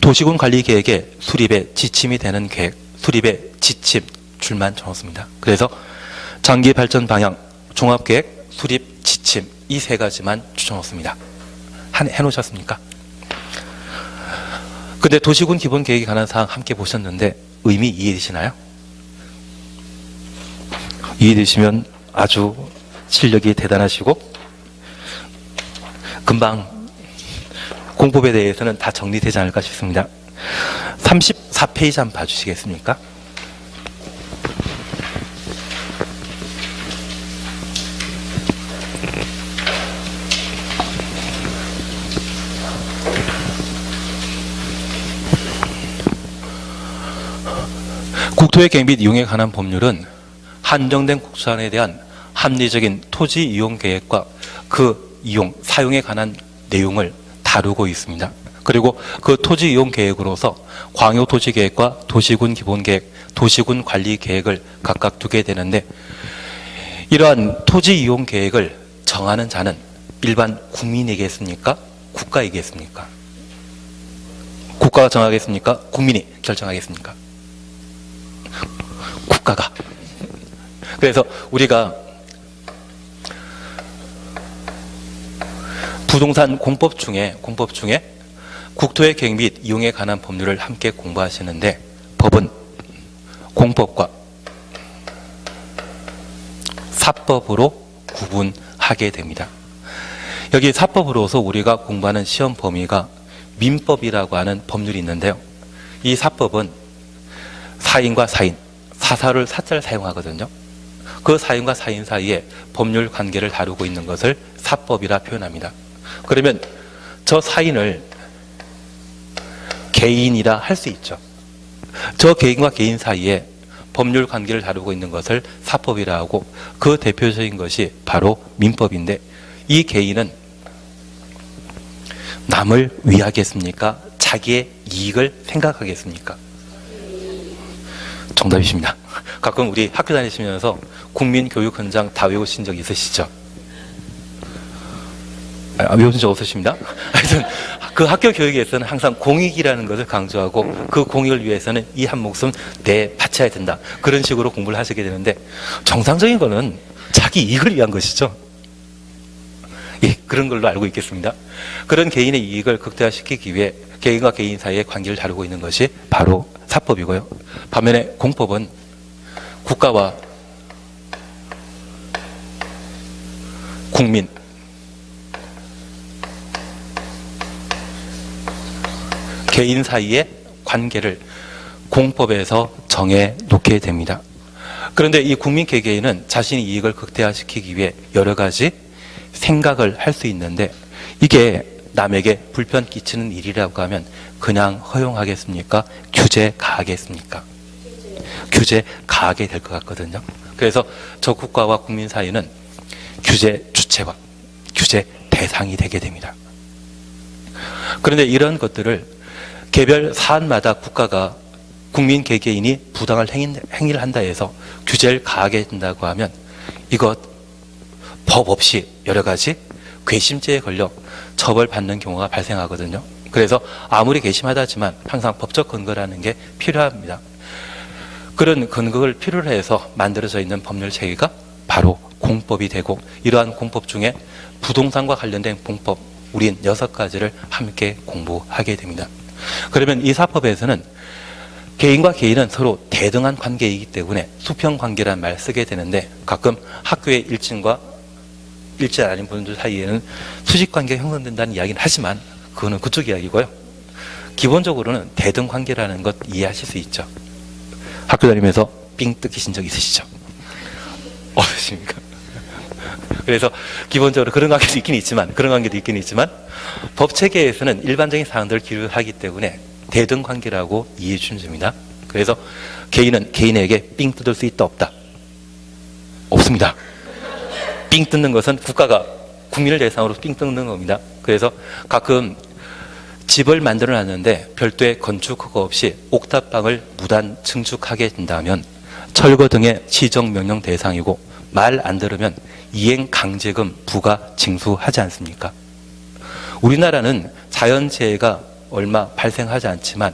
[SPEAKER 1] 도시군 관리계획의 수립에 지침이 되는 계획, 수립의 지침 줄만 쳐놓습니다. 그래서 장기 발전 방향, 종합계획, 수립, 지침 이 세 가지만 추천놓습니다. 해놓으셨습니까? 근데 도시군 기본계획에 관한 사항 함께 보셨는데 의미 이해되시나요? 이해되시면 아주 실력이 대단하시고 금방 공법에 대해서는 다 정리되지 않을까 싶습니다. 34페이지 한번 봐주시겠습니까? 국토의 계획 및 이용에 관한 법률은 한정된 국토안에 대한 합리적인 토지 이용 계획과 그 이용, 사용에 관한 내용을 다루고 있습니다. 그리고 그 토지 이용 계획으로서 광역 토지 계획과 도시군 기본 계획, 도시군 관리 계획을 각각 두게 되는데, 이러한 토지 이용 계획을 정하는 자는 일반 국민이겠습니까? 국가이겠습니까? 국가가 정하겠습니까? 국민이 결정하겠습니까? 국가가. 그래서 우리가 부동산 공법 중에 국토의 계획 및 이용에 관한 법률을 함께 공부하시는데, 법은 공법과 사법으로 구분하게 됩니다. 여기 사법으로서 우리가 공부하는 시험 범위가 민법이라고 하는 법률이 있는데요. 이 사법은 사인과 사인, 사사를 사자를 사용하거든요. 그 사인과 사인 사이에 법률 관계를 다루고 있는 것을 사법이라 표현합니다. 그러면 저 사인을 개인이라 할 수 있죠. 저 개인과 개인 사이에 법률 관계를 다루고 있는 것을 사법이라 하고, 그 대표적인 것이 바로 민법인데, 이 개인은 남을 위하겠습니까? 자기의 이익을 생각하겠습니까? 정답이십니다. 가끔 우리 학교 다니시면서 국민교육 현장 다 외우신 적 있으시죠? 외우신 적 없으십니다? 하여튼 그 학교 교육에서는 항상 공익이라는 것을 강조하고, 그 공익을 위해서는 이 한 목숨 내 바쳐야 된다, 그런 식으로 공부를 하시게 되는데, 정상적인 거는 자기 이익을 위한 것이죠. 예, 그런 걸로 알고 있겠습니다. 그런 개인의 이익을 극대화시키기 위해 개인과 개인 사이의 관계를 다루고 있는 것이 바로 사법이고요. 반면에 공법은 국가와 국민, 개인 사이의 관계를 공법에서 정해 놓게 됩니다. 그런데 이 국민 개개인은 자신의 이익을 극대화시키기 위해 여러 가지 생각을 할 수 있는데, 이게 남에게 불편 끼치는 일이라고 하면 그냥 허용하겠습니까? 규제 가하겠습니까? 규제 가하게 될 것 같거든요. 그래서 저 국가와 국민 사이는 규제 주체와 규제 대상이 되게 됩니다. 그런데 이런 것들을 개별 사안마다 국가가 국민 개개인이 부당한 행위를 한다 해서 규제를 가하게 된다고 하면, 이것 법 없이 여러 가지 괘씸죄에 걸려 처벌받는 경우가 발생하거든요. 그래서 아무리 괘씸하다지만 항상 법적 근거라는 게 필요합니다. 그런 근거를 필요로 해서 만들어져 있는 법률 체계가 바로 공법이 되고, 이러한 공법 중에 부동산과 관련된 공법, 우린 6가지를 함께 공부하게 됩니다. 그러면 이 사법에서는 개인과 개인은 서로 대등한 관계이기 때문에 수평관계라는 말을 쓰게 되는데, 가끔 학교의 일진과 일진 아닌 분들 사이에는 수직관계가 형성된다는 이야기는 하지만 그거는 그쪽 이야기고요. 기본적으로는 대등관계라는 것 이해하실 수 있죠. 학교 다니면서 삥 뜯기신 적 있으시죠? 없으십니까? 그래서 기본적으로 그런 관계도 있긴 있지만 법 체계에서는 일반적인 사항들을 기록하기 때문에 대등관계라고 이해해 주시면 됩니다. 그래서 개인은 개인에게 삥 뜯을 수 있다 없다? 없습니다. 삥 뜯는 것은 국가가 국민을 대상으로 삥 뜯는 겁니다. 그래서 가끔 집을 만들어 놨는데 별도의 건축허가 없이 옥탑방을 무단 증축하게 된다면 철거 등의 시정명령 대상이고, 말 안 들으면 이행 강제금 부과 징수하지 않습니까? 우리나라는 자연재해가 얼마 발생하지 않지만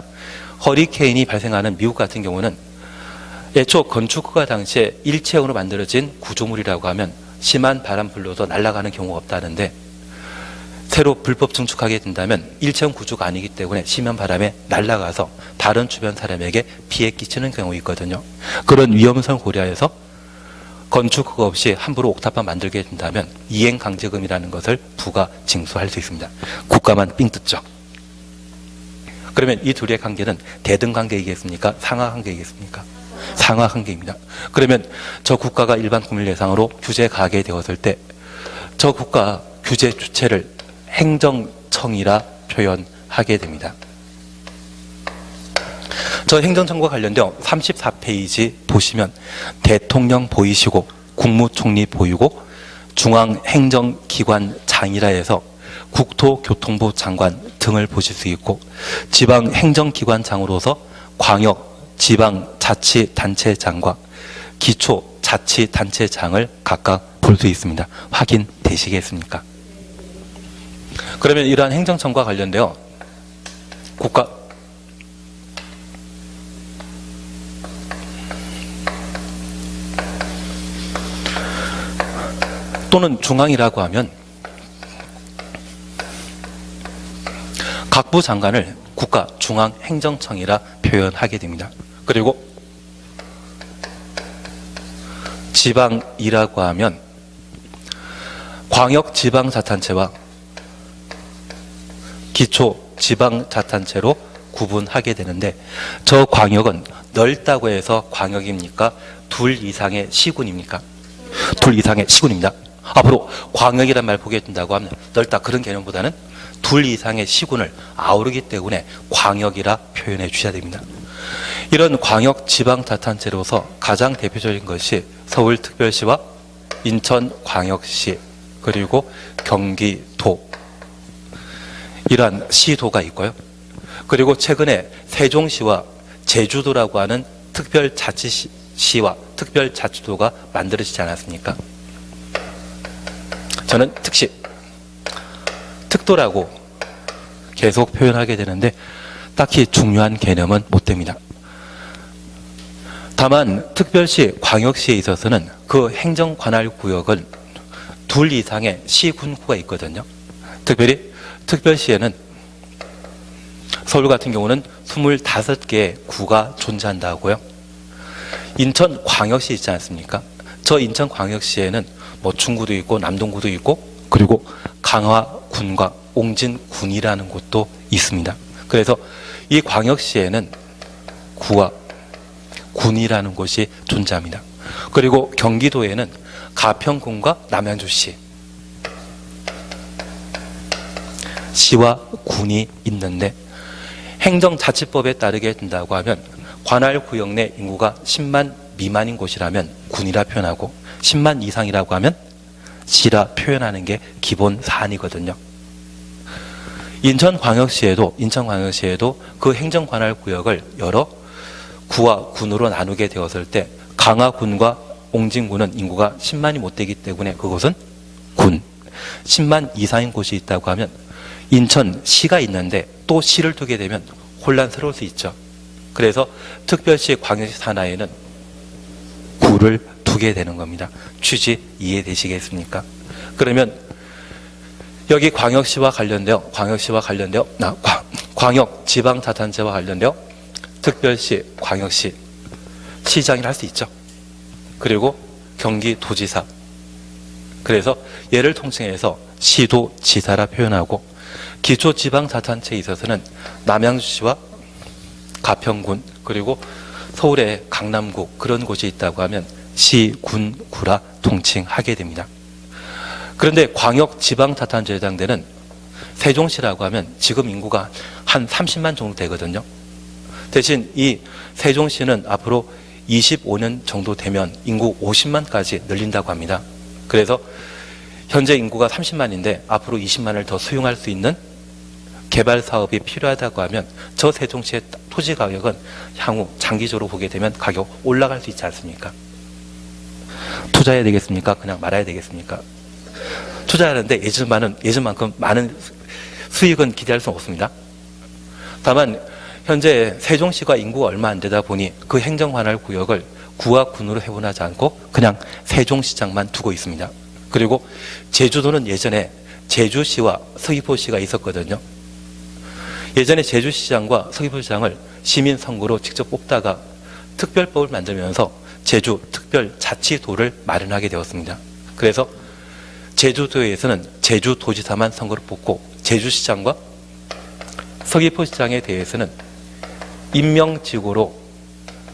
[SPEAKER 1] 허리케인이 발생하는 미국 같은 경우는 애초 건축허가 당시에 일체형으로 만들어진 구조물이라고 하면 심한 바람 불러도 날아가는 경우가 없다는데, 새로 불법 증축하게 된다면 일체형 구조가 아니기 때문에 심한 바람에 날아가서 다른 주변 사람에게 피해 끼치는 경우가 있거든요. 그런 위험성을 고려해서 건축 허가 없이 함부로 옥탑방 만들게 된다면 이행강제금이라는 것을 부가 징수할 수 있습니다. 국가만 삥 뜯죠. 그러면 이 둘의 관계는 대등관계이겠습니까? 상하관계이겠습니까? 상하관계입니다. 그러면 저 국가가 일반 국민을 대상으로 규제 가하게 되었을 때 저 국가 규제 주체를 행정청이라 표현하게 됩니다. 저 행정청과 관련되어 34페이지 보시면 대통령 보이시고 국무총리 보이고 중앙행정기관장이라 해서 국토교통부 장관 등을 보실 수 있고 지방행정기관장으로서 광역 지방자치단체장과 기초자치단체장을 각각 볼 수 있습니다. 확인되시겠습니까? 그러면 이러한 행정청과 관련되어 국가 또는 중앙이라고 하면 각부 장관을 국가 중앙행정청이라 표현하게 됩니다. 그리고 지방이라고 하면 광역지방자치단체와 기초지방자치단체로 구분하게 되는데 저 광역은 넓다고 해서 광역입니까? 둘 이상의 시군입니까? 둘 이상의 시군입니다. 앞으로 광역이란 말 보게 된다고 하면 넓다 그런 개념보다는 둘 이상의 시군을 아우르기 때문에 광역이라 표현해 주셔야 됩니다. 이런 광역지방자치단체로서 가장 대표적인 것이 서울특별시와 인천광역시 그리고 경기도 이러한 시도가 있고요. 그리고 최근에 세종시와 제주도라고 하는 특별자치시와 특별자치도가 만들어지지 않았습니까? 저는 특시, 특도라고 계속 표현하게 되는데 딱히 중요한 개념은 못 됩니다. 다만 특별시, 광역시에 있어서는 그 행정관할구역은 둘 이상의 시군구가 있거든요. 특별히 특별시에는 서울 같은 경우는 25개의 구가 존재한다고요. 인천광역시 있지 않습니까? 저 인천광역시에는 뭐 중구도 있고 남동구도 있고 그리고 강화군과 옹진군이라는 곳도 있습니다. 그래서 이 광역시에는 구와 군이라는 곳이 존재합니다. 그리고 경기도에는 가평군과 남양주시 시와 군이 있는데 행정자치법에 따르게 된다고 하면 관할구역 내 인구가 10만 미만인 곳이라면 군이라 표현하고 10만 이상이라고 하면 시라 표현하는 게 기본 사안이거든요. 인천광역시에도 그 행정관할구역을 여러 구와 군으로 나누게 되었을 때 강화군과 옹진군은 인구가 10만이 못 되기 때문에 그곳은 군, 10만 이상인 곳이 있다고 하면 인천시가 있는데 또 시를 두게 되면 혼란스러울 수 있죠. 그래서 특별시 광역시 산하에는 구를 두게 되는 겁니다. 취지 이해되시겠습니까? 그러면 여기 광역시와 관련되어 광역지방자치단체와 관련되어 특별시, 광역시, 시장이라 할 수 있죠. 그리고 경기도지사. 그래서 얘를 통칭해서 시도지사라 표현하고 기초지방자치단체에 있어서는 남양주시와 가평군 그리고 서울의 강남구 그런 곳이 있다고 하면 시, 군, 구라 통칭하게 됩니다. 그런데 광역지방자치단체에 해당되는 세종시라고 하면 지금 인구가 한 30만 정도 되거든요. 대신 이 세종시는 앞으로 25년 정도 되면 인구 50만까지 늘린다고 합니다. 그래서 현재 인구가 30만인데 앞으로 20만을 더 수용할 수 있는 개발 사업이 필요하다고 하면 저 세종시의 토지 가격은 향후 장기적으로 보게 되면 가격 올라갈 수 있지 않습니까? 투자해야 되겠습니까? 그냥 말아야 되겠습니까? 투자하는데 예전만큼 많은 수익은 기대할 수 없습니다. 다만 현재 세종시가 인구가 얼마 안 되다 보니 그 행정관할구역을 구와 군으로 해분하지 않고 그냥 세종시장만 두고 있습니다. 그리고 제주도는 예전에 제주시와 서귀포시가 있었거든요. 예전에 제주시장과 서귀포시장을 시민선거로 직접 뽑다가 특별법을 만들면서 제주특별자치도를 마련하게 되었습니다. 그래서 제주도에서는 제주도지사만 선거를 뽑고 제주시장과 서귀포시장에 대해서는 임명직으로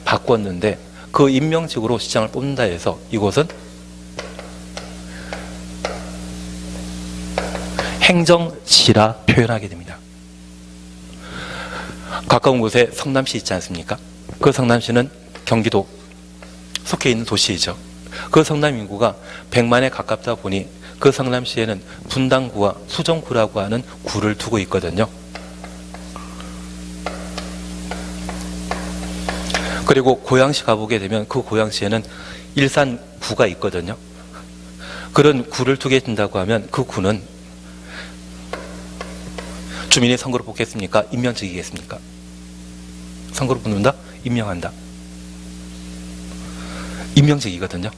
[SPEAKER 1] 바꿨는데 그 임명직으로 시장을 뽑는다 해서 이곳은 행정시라 표현하게 됩니다. 가까운 곳에 성남시 있지 않습니까? 그 성남시는 경기도 속해 있는 도시이죠. 그 성남 인구가 100만에 가깝다 보니 그 성남시에는 분당구와 수정구라고 하는 구를 두고 있거든요. 그리고 고양시 가보게 되면 그 고양시에는 일산구가 있거든요. 그런 구를 두게 된다고 하면 그 구는 주민이 선거를 뽑겠습니까? 임명직이겠습니까? 선거를 뽑는다? 임명한다. 임명직이거든요.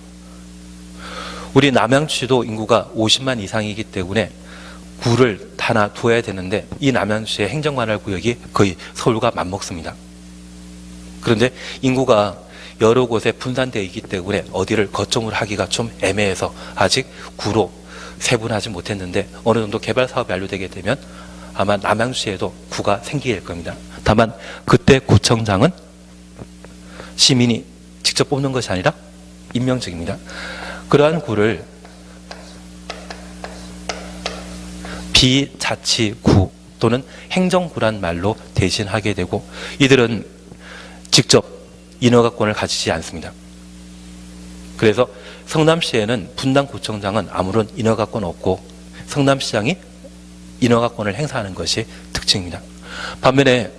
[SPEAKER 1] 우리 남양주시도 인구가 50만 이상이기 때문에 구를 하나 둬야 되는데 이 남양주시의 행정관할 구역이 거의 서울과 맞먹습니다. 그런데 인구가 여러 곳에 분산되어 있기 때문에 어디를 거점으로 하기가 좀 애매해서 아직 구로 세분하지 못했는데 어느 정도 개발 사업이 완료되게 되면 아마 남양주시에도 구가 생기게 될 겁니다. 다만 그때 구청장은 시민이 직접 뽑는 것이 아니라 임명직입니다. 그러한 구를 비자치구 또는 행정구란 말로 대신하게 되고 이들은 직접 인허가권을 가지지 않습니다. 그래서 성남시에는 분당구청장은 아무런 인허가권 없고 성남시장이 인허가권을 행사하는 것이 특징입니다. 반면에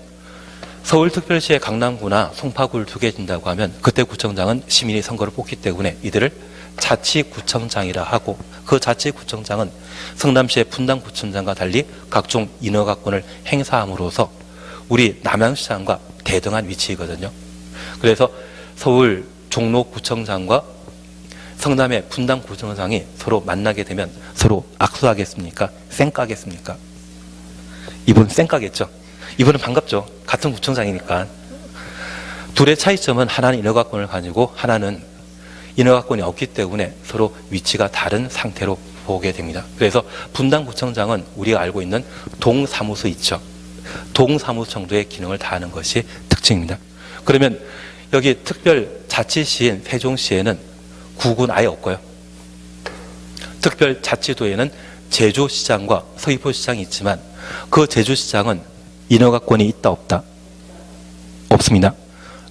[SPEAKER 1] 서울특별시의 강남구나 송파구를 두게 된다고 하면 그때 구청장은 시민이 선거를 뽑기 때문에 이들을 자치구청장이라 하고 그 자치구청장은 성남시의 분당구청장과 달리 각종 인허가권을 행사함으로써 우리 남양시장과 대등한 위치이거든요. 그래서 서울 종로구청장과 성남의 분당구청장이 서로 만나게 되면 서로 악수하겠습니까? 쌩까겠습니까? 이분 쌩까겠죠. 이분은 반갑죠. 같은 구청장이니까. 둘의 차이점은 하나는 인허가권을 가지고 하나는 인허가권이 없기 때문에 서로 위치가 다른 상태로 보게 됩니다. 그래서 분당구청장은 우리가 알고 있는 동사무소 있죠. 동사무소 정도의 기능을 다하는 것이 특징입니다. 그러면 여기 특별자치시인 세종시에는 구군 아예 없고요. 특별자치도에는 제주시장과 서귀포시장이 있지만 그 제주시장은 인허가권이 있다 없다? 없습니다.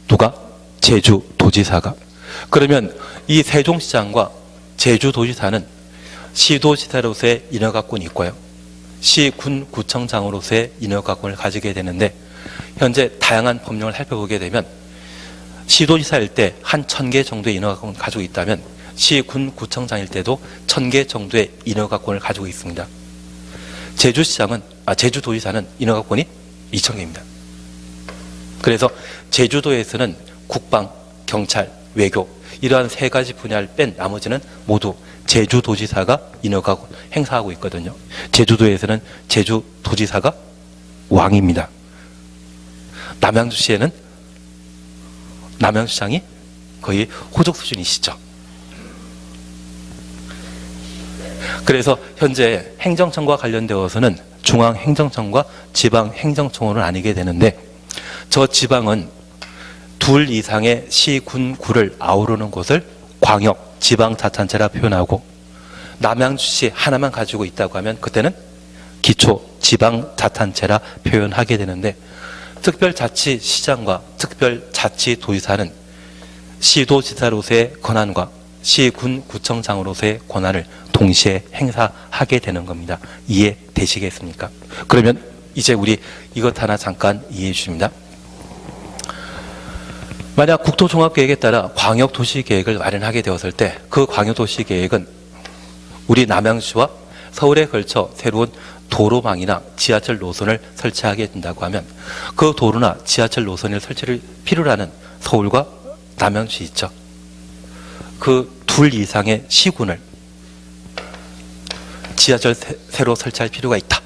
[SPEAKER 1] 누가? 제주도지사가. 그러면 이 세종시장과 제주도지사는 시도지사로서의 인허가권이 있고요. 시군구청장으로서의 인허가권을 가지게 되는데 현재 다양한 법령을 살펴보게 되면 시도지사일 때 한 1000개 정도의 인허가권을 가지고 있다면 시군구청장일 때도 1000개 정도의 인허가권을 가지고 있습니다. 제주도지사는 인허가권이 2000개입니다. 그래서 제주도에서는 국방, 경찰, 외교 이러한 세 가지 분야를 뺀 나머지는 모두 제주도지사가 인허가권 행사하고 있거든요. 제주도에서는 제주도지사가 왕입니다. 남양주시에는 남양주시장이 거의 호적 수준이시죠. 그래서 현재 행정청과 관련되어서는 중앙행정청과 지방행정청으로 나뉘게 되는데 저 지방은 둘 이상의 시, 군, 구를 아우르는 곳을 광역, 지방자치단체라 표현하고 남양주시 하나만 가지고 있다고 하면 그때는 기초, 지방자치단체라 표현하게 되는데 특별자치시장과 특별자치도지사는 시도지사로서의 권한과 시군구청장으로서의 권한을 동시에 행사하게 되는 겁니다. 이해되시겠습니까? 그러면 이제 우리 이것 하나 잠깐 이해해 주십니다. 만약 국토종합계획에 따라 광역도시계획을 마련하게 되었을 때 그 광역도시계획은 우리 남양주와 서울에 걸쳐 새로운 도로망이나 지하철 노선을 설치하게 된다고 하면 그 도로나 지하철 노선을 설치를 필요로 하는 서울과 남양주 있죠. 그 둘 이상의 시군을 지하철 새로 설치할 필요가 있다.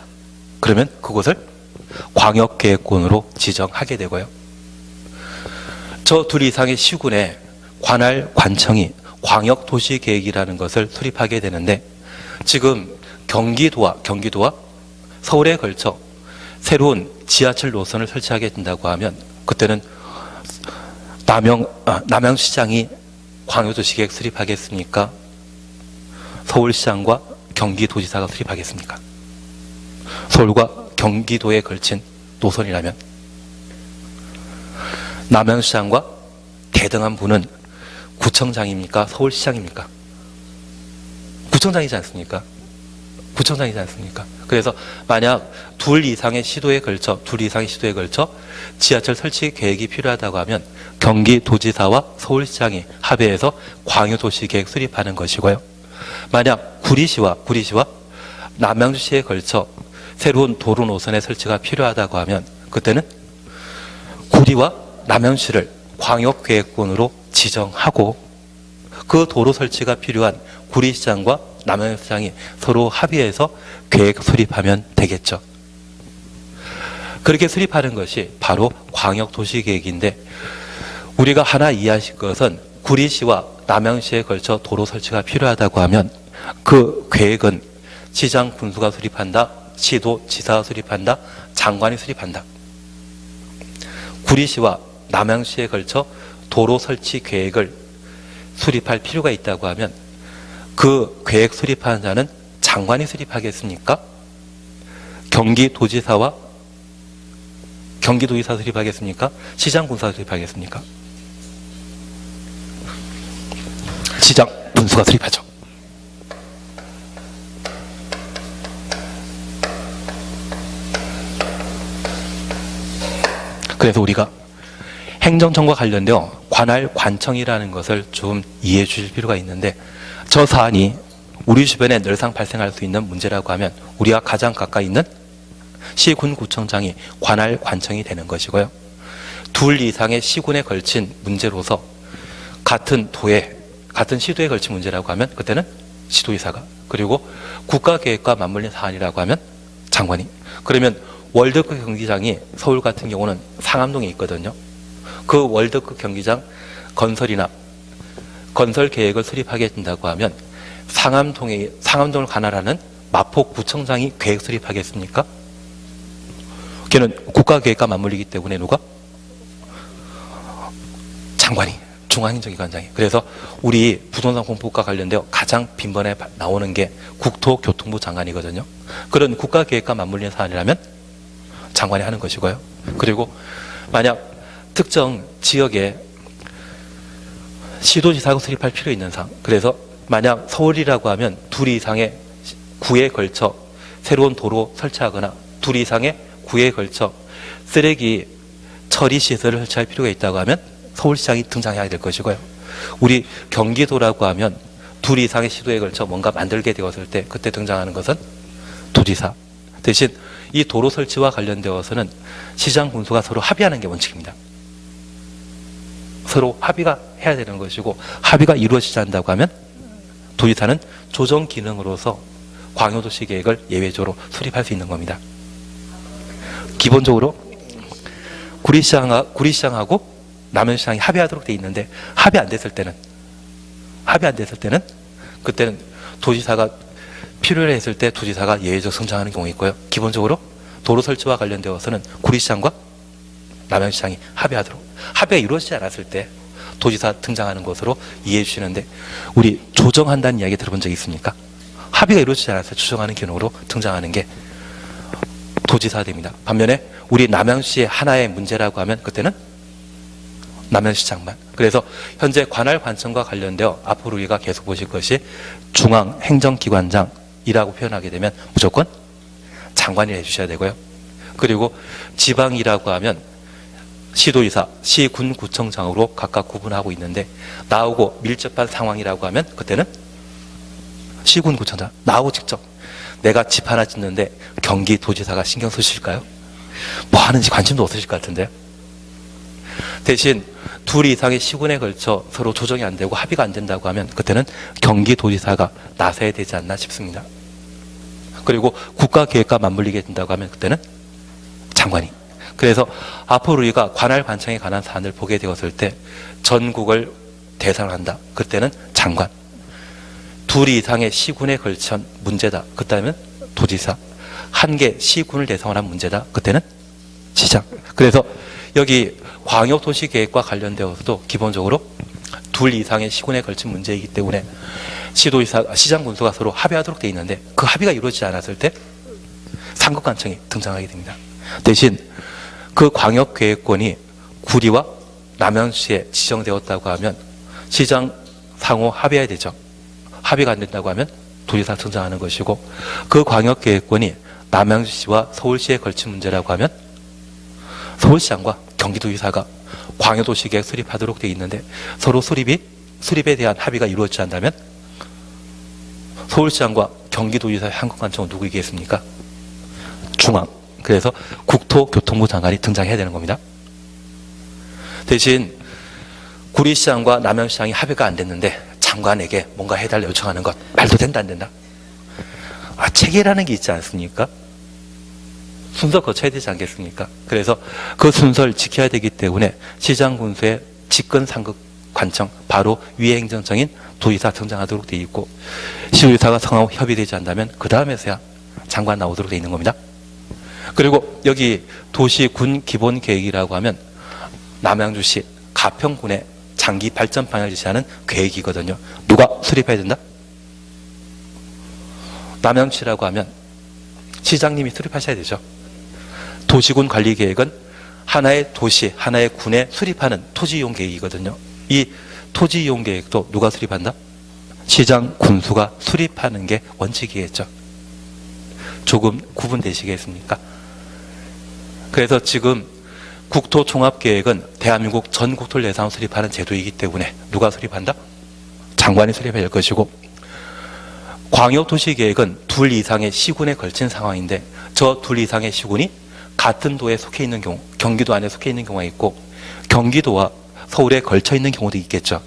[SPEAKER 1] 그러면 그곳을 광역계획권으로 지정하게 되고요. 저 둘 이상의 시군에 관할 관청이 광역도시계획이라는 것을 수립하게 되는데, 지금 경기도와 서울에 걸쳐 새로운 지하철 노선을 설치하게 된다고 하면, 그때는 남양시장이 광역도시계획 수립하겠습니까? 서울시장과 경기도지사가 수립하겠습니까? 서울과 경기도에 걸친 노선이라면 남양시장과 대등한 분은 구청장입니까? 서울시장입니까? 구청장이지 않습니까? 그래서 만약 둘 이상의 시도에 걸쳐 지하철 설치 계획이 필요하다고 하면 경기도지사와 서울시장이 합의해서 광역도시계획 수립하는 것이고요. 만약 구리시와 남양주시에 걸쳐 새로운 도로 노선의 설치가 필요하다고 하면 그때는 구리와 남양주시를 광역계획권으로 지정하고 그 도로 설치가 필요한 구리시장과 남양주시장이 서로 합의해서 계획 수립하면 되겠죠. 그렇게 수립하는 것이 바로 광역도시계획인데, 우리가 하나 이해하실 것은 구리시와 남양시에 걸쳐 도로 설치가 필요하다고 하면 그 계획은 시장 군수가 수립한다, 시도 지사가 수립한다, 장관이 수립한다. 구리시와 남양시에 걸쳐 도로 설치 계획을 수립할 필요가 있다고 하면 그 계획 수립하는 자는 장관이 수립하겠습니까? 경기도지사 수립하겠습니까? 시장 군수가 수립하겠습니까? 시장 군수가 수립하죠. 그래서 우리가 행정청과 관련되어 관할 관청이라는 것을 좀 이해해 주실 필요가 있는데, 저 사안이 우리 주변에 늘상 발생할 수 있는 문제라고 하면 우리가 가장 가까이 있는 시군 구청장이 관할 관청이 되는 것이고요. 둘 이상의 시군에 걸친 문제로서 같은 시도에 걸친 문제라고 하면 그때는 시도지사가, 그리고 국가계획과 맞물린 사안이라고 하면 장관이. 그러면 월드컵 경기장이 서울 같은 경우는 상암동에 있거든요. 그 월드컵 경기장 건설 계획을 수립하게 된다고 하면 상암동을 관할하는 마포구청장이 계획 수립하겠습니까? 걔는 국가계획과 맞물리기 때문에 누가? 장관이, 중앙행정기관장이. 그래서 우리 부동산 공법과 관련되어 가장 빈번에 나오는 게 국토교통부 장관이거든요. 그런 국가계획과 맞물리는 사안이라면 장관이 하는 것이고요. 그리고 만약 특정 지역에 시도지사가 수립할 필요 있는 사항, 그래서 만약 서울이라고 하면 둘 이상의 구에 걸쳐 새로운 도로 설치하거나 둘 이상의 구에 걸쳐 쓰레기 처리 시설을 설치할 필요가 있다고 하면 서울시장이 등장해야 될 것이고요. 우리 경기도라고 하면 둘 이상의 시도에 걸쳐 뭔가 만들게 되었을 때 그때 등장하는 것은 도지사. 대신 이 도로 설치와 관련되어서는 시장 군수가 서로 합의하는 게 원칙입니다. 서로 합의가 해야 되는 것이고, 합의가 이루어지지 않는다고 하면 도지사는 조정 기능으로서 광역도시 계획을 예외적으로 수립할 수 있는 겁니다. 기본적으로 구리시장하고 남양시장이 합의하도록 돼 있는데, 합의 안 됐을 때는 그때는 도지사가 필요로 했을 때 도지사가 예외적 승장하는 경우가 있고요. 기본적으로 도로 설치와 관련되어서는 구리시장과 남양시장이 합의가 이루어지지 않았을 때 도지사 등장하는 것으로 이해해 주시는데, 우리 조정한다는 이야기 들어본 적 있습니까? 합의가 이루어지지 않았을 때 조정하는 기능으로 등장하는 게 도지사 됩니다. 반면에 우리 남양시의 하나의 문제라고 하면 그때는 남양시장만. 그래서 현재 관할 관청과 관련되어 앞으로 우리가 계속 보실 것이 중앙행정기관장이라고 표현하게 되면 무조건 장관이 해주셔야 되고요. 그리고 지방이라고 하면 시도지사, 시군구청장으로 각각 구분하고 있는데, 나하고 밀접한 상황이라고 하면 그때는 시군구청장, 나하고 직접 내가 집 하나 짓는데 경기도지사가 신경 쓰실까요? 뭐 하는지 관심도 없으실 것 같은데요. 대신 둘 이상의 시군에 걸쳐 서로 조정이 안 되고 합의가 안 된다고 하면 그때는 경기도지사가 나서야 되지 않나 싶습니다. 그리고 국가계획과 맞물리게 된다고 하면 그때는 장관이. 그래서 앞으로 우리가 관할 관청에 관한 사안을 보게 되었을 때 전국을 대상을 한다. 그때는 장관. 둘 이상의 시군에 걸친 문제다. 그때는 도지사. 한 개 시군을 대상으로 한 문제다. 그때는 시장. 그래서 여기 광역도시계획과 관련되어서도 기본적으로 둘 이상의 시군에 걸친 문제이기 때문에 시도지사, 시장 군수가 서로 합의하도록 되어 있는데 그 합의가 이루어지지 않았을 때 상급관청이 등장하게 됩니다. 대신 그 광역계획권이 구리와 남양주시에 지정되었다고 하면 시장 상호 합의해야 되죠. 합의가 안 된다고 하면 도지사 등장하는 것이고 그 광역계획권이 남양주시와 서울시에 걸친 문제라고 하면 서울시장과 경기도지사가 광역도시계획 수립하도록 되어 있는데 서로 수립에 대한 합의가 이루어지지 않다면 서울시장과 경기도지사의 한국관청은 누구이겠습니까? 중앙. 그래서 국토교통부 장관이 등장해야 되는 겁니다. 대신 구리시장과 남양시장이 합의가 안 됐는데 장관에게 뭔가 해달라 요청하는 것 말도 된다 안 된다? 체계라는 게 있지 않습니까? 순서 거쳐야 되지 않겠습니까? 그래서 그 순서를 지켜야 되기 때문에 시장 군수의 직권 상급 관청 바로 위에 행정청인 도지사 등장하도록 되어 있고 시도지사가 성하고 협의되지 않다면 그 다음에서야 장관 나오도록 되어 있는 겁니다. 그리고 여기 도시군 기본계획이라고 하면 남양주시 가평군의 장기 발전 방향을 지시하는 계획이거든요. 누가 수립해야 된다? 남양주시라고 하면 시장님이 수립하셔야 되죠. 도시군 관리계획은 하나의 도시, 하나의 군에 수립하는 토지이용 계획이거든요. 이 토지이용 계획도 누가 수립한다? 시장 군수가 수립하는 게 원칙이겠죠. 조금 구분되시겠습니까? 그래서 지금 국토종합계획은 대한민국 전 국토를 예산으로 수립하는 제도이기 때문에 누가 수립한다? 장관이 수립해야 할 것이고 광역도시계획은 둘 이상의 시군에 걸친 상황인데 저 둘 이상의 시군이 같은 도에 속해 있는 경우, 경기도 안에 속해 있는 경우가 있고 경기도와 서울에 걸쳐 있는 경우도 있겠죠.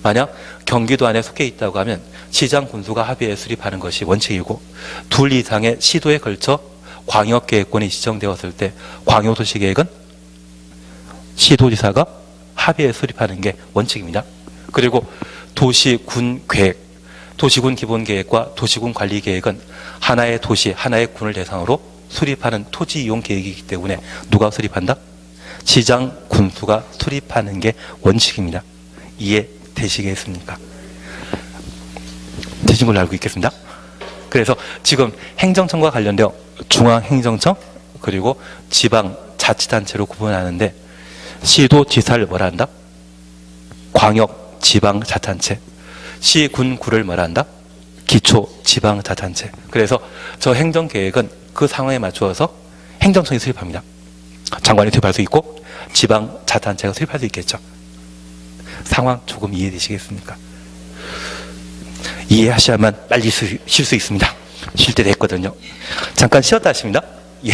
[SPEAKER 1] 만약 경기도 안에 속해 있다고 하면 시장 군수가 합의해 수립하는 것이 원칙이고 둘 이상의 시도에 걸쳐 광역계획권이 지정되었을 때 광역도시계획은 시도지사가 합의해 수립하는 게 원칙입니다. 그리고 도시군 계획, 도시군 기본계획과 도시군 관리계획은 하나의 도시, 하나의 군을 대상으로 수립하는 토지 이용 계획이기 때문에 누가 수립한다? 시장 군수가 수립하는 게 원칙입니다. 이해되시겠습니까? 되신 걸로 알고 있겠습니다. 그래서 지금 행정청과 관련되어 중앙행정청 그리고 지방자치단체로 구분하는데 시도지사를 뭐라 한다? 광역지방자치단체. 시군구를 뭐라 한다? 기초지방자치단체. 그래서 저 행정계획은 그 상황에 맞추어서 행정청이 수립합니다. 장관이 수립할 수 있고 지방자치단체가 수립할 수 있겠죠. 상황 조금 이해되시겠습니까? 이해하셔야만 빨리 쉴 수 있습니다. 쉴 때 됐거든요. 잠깐 쉬었다 하십니다. 예.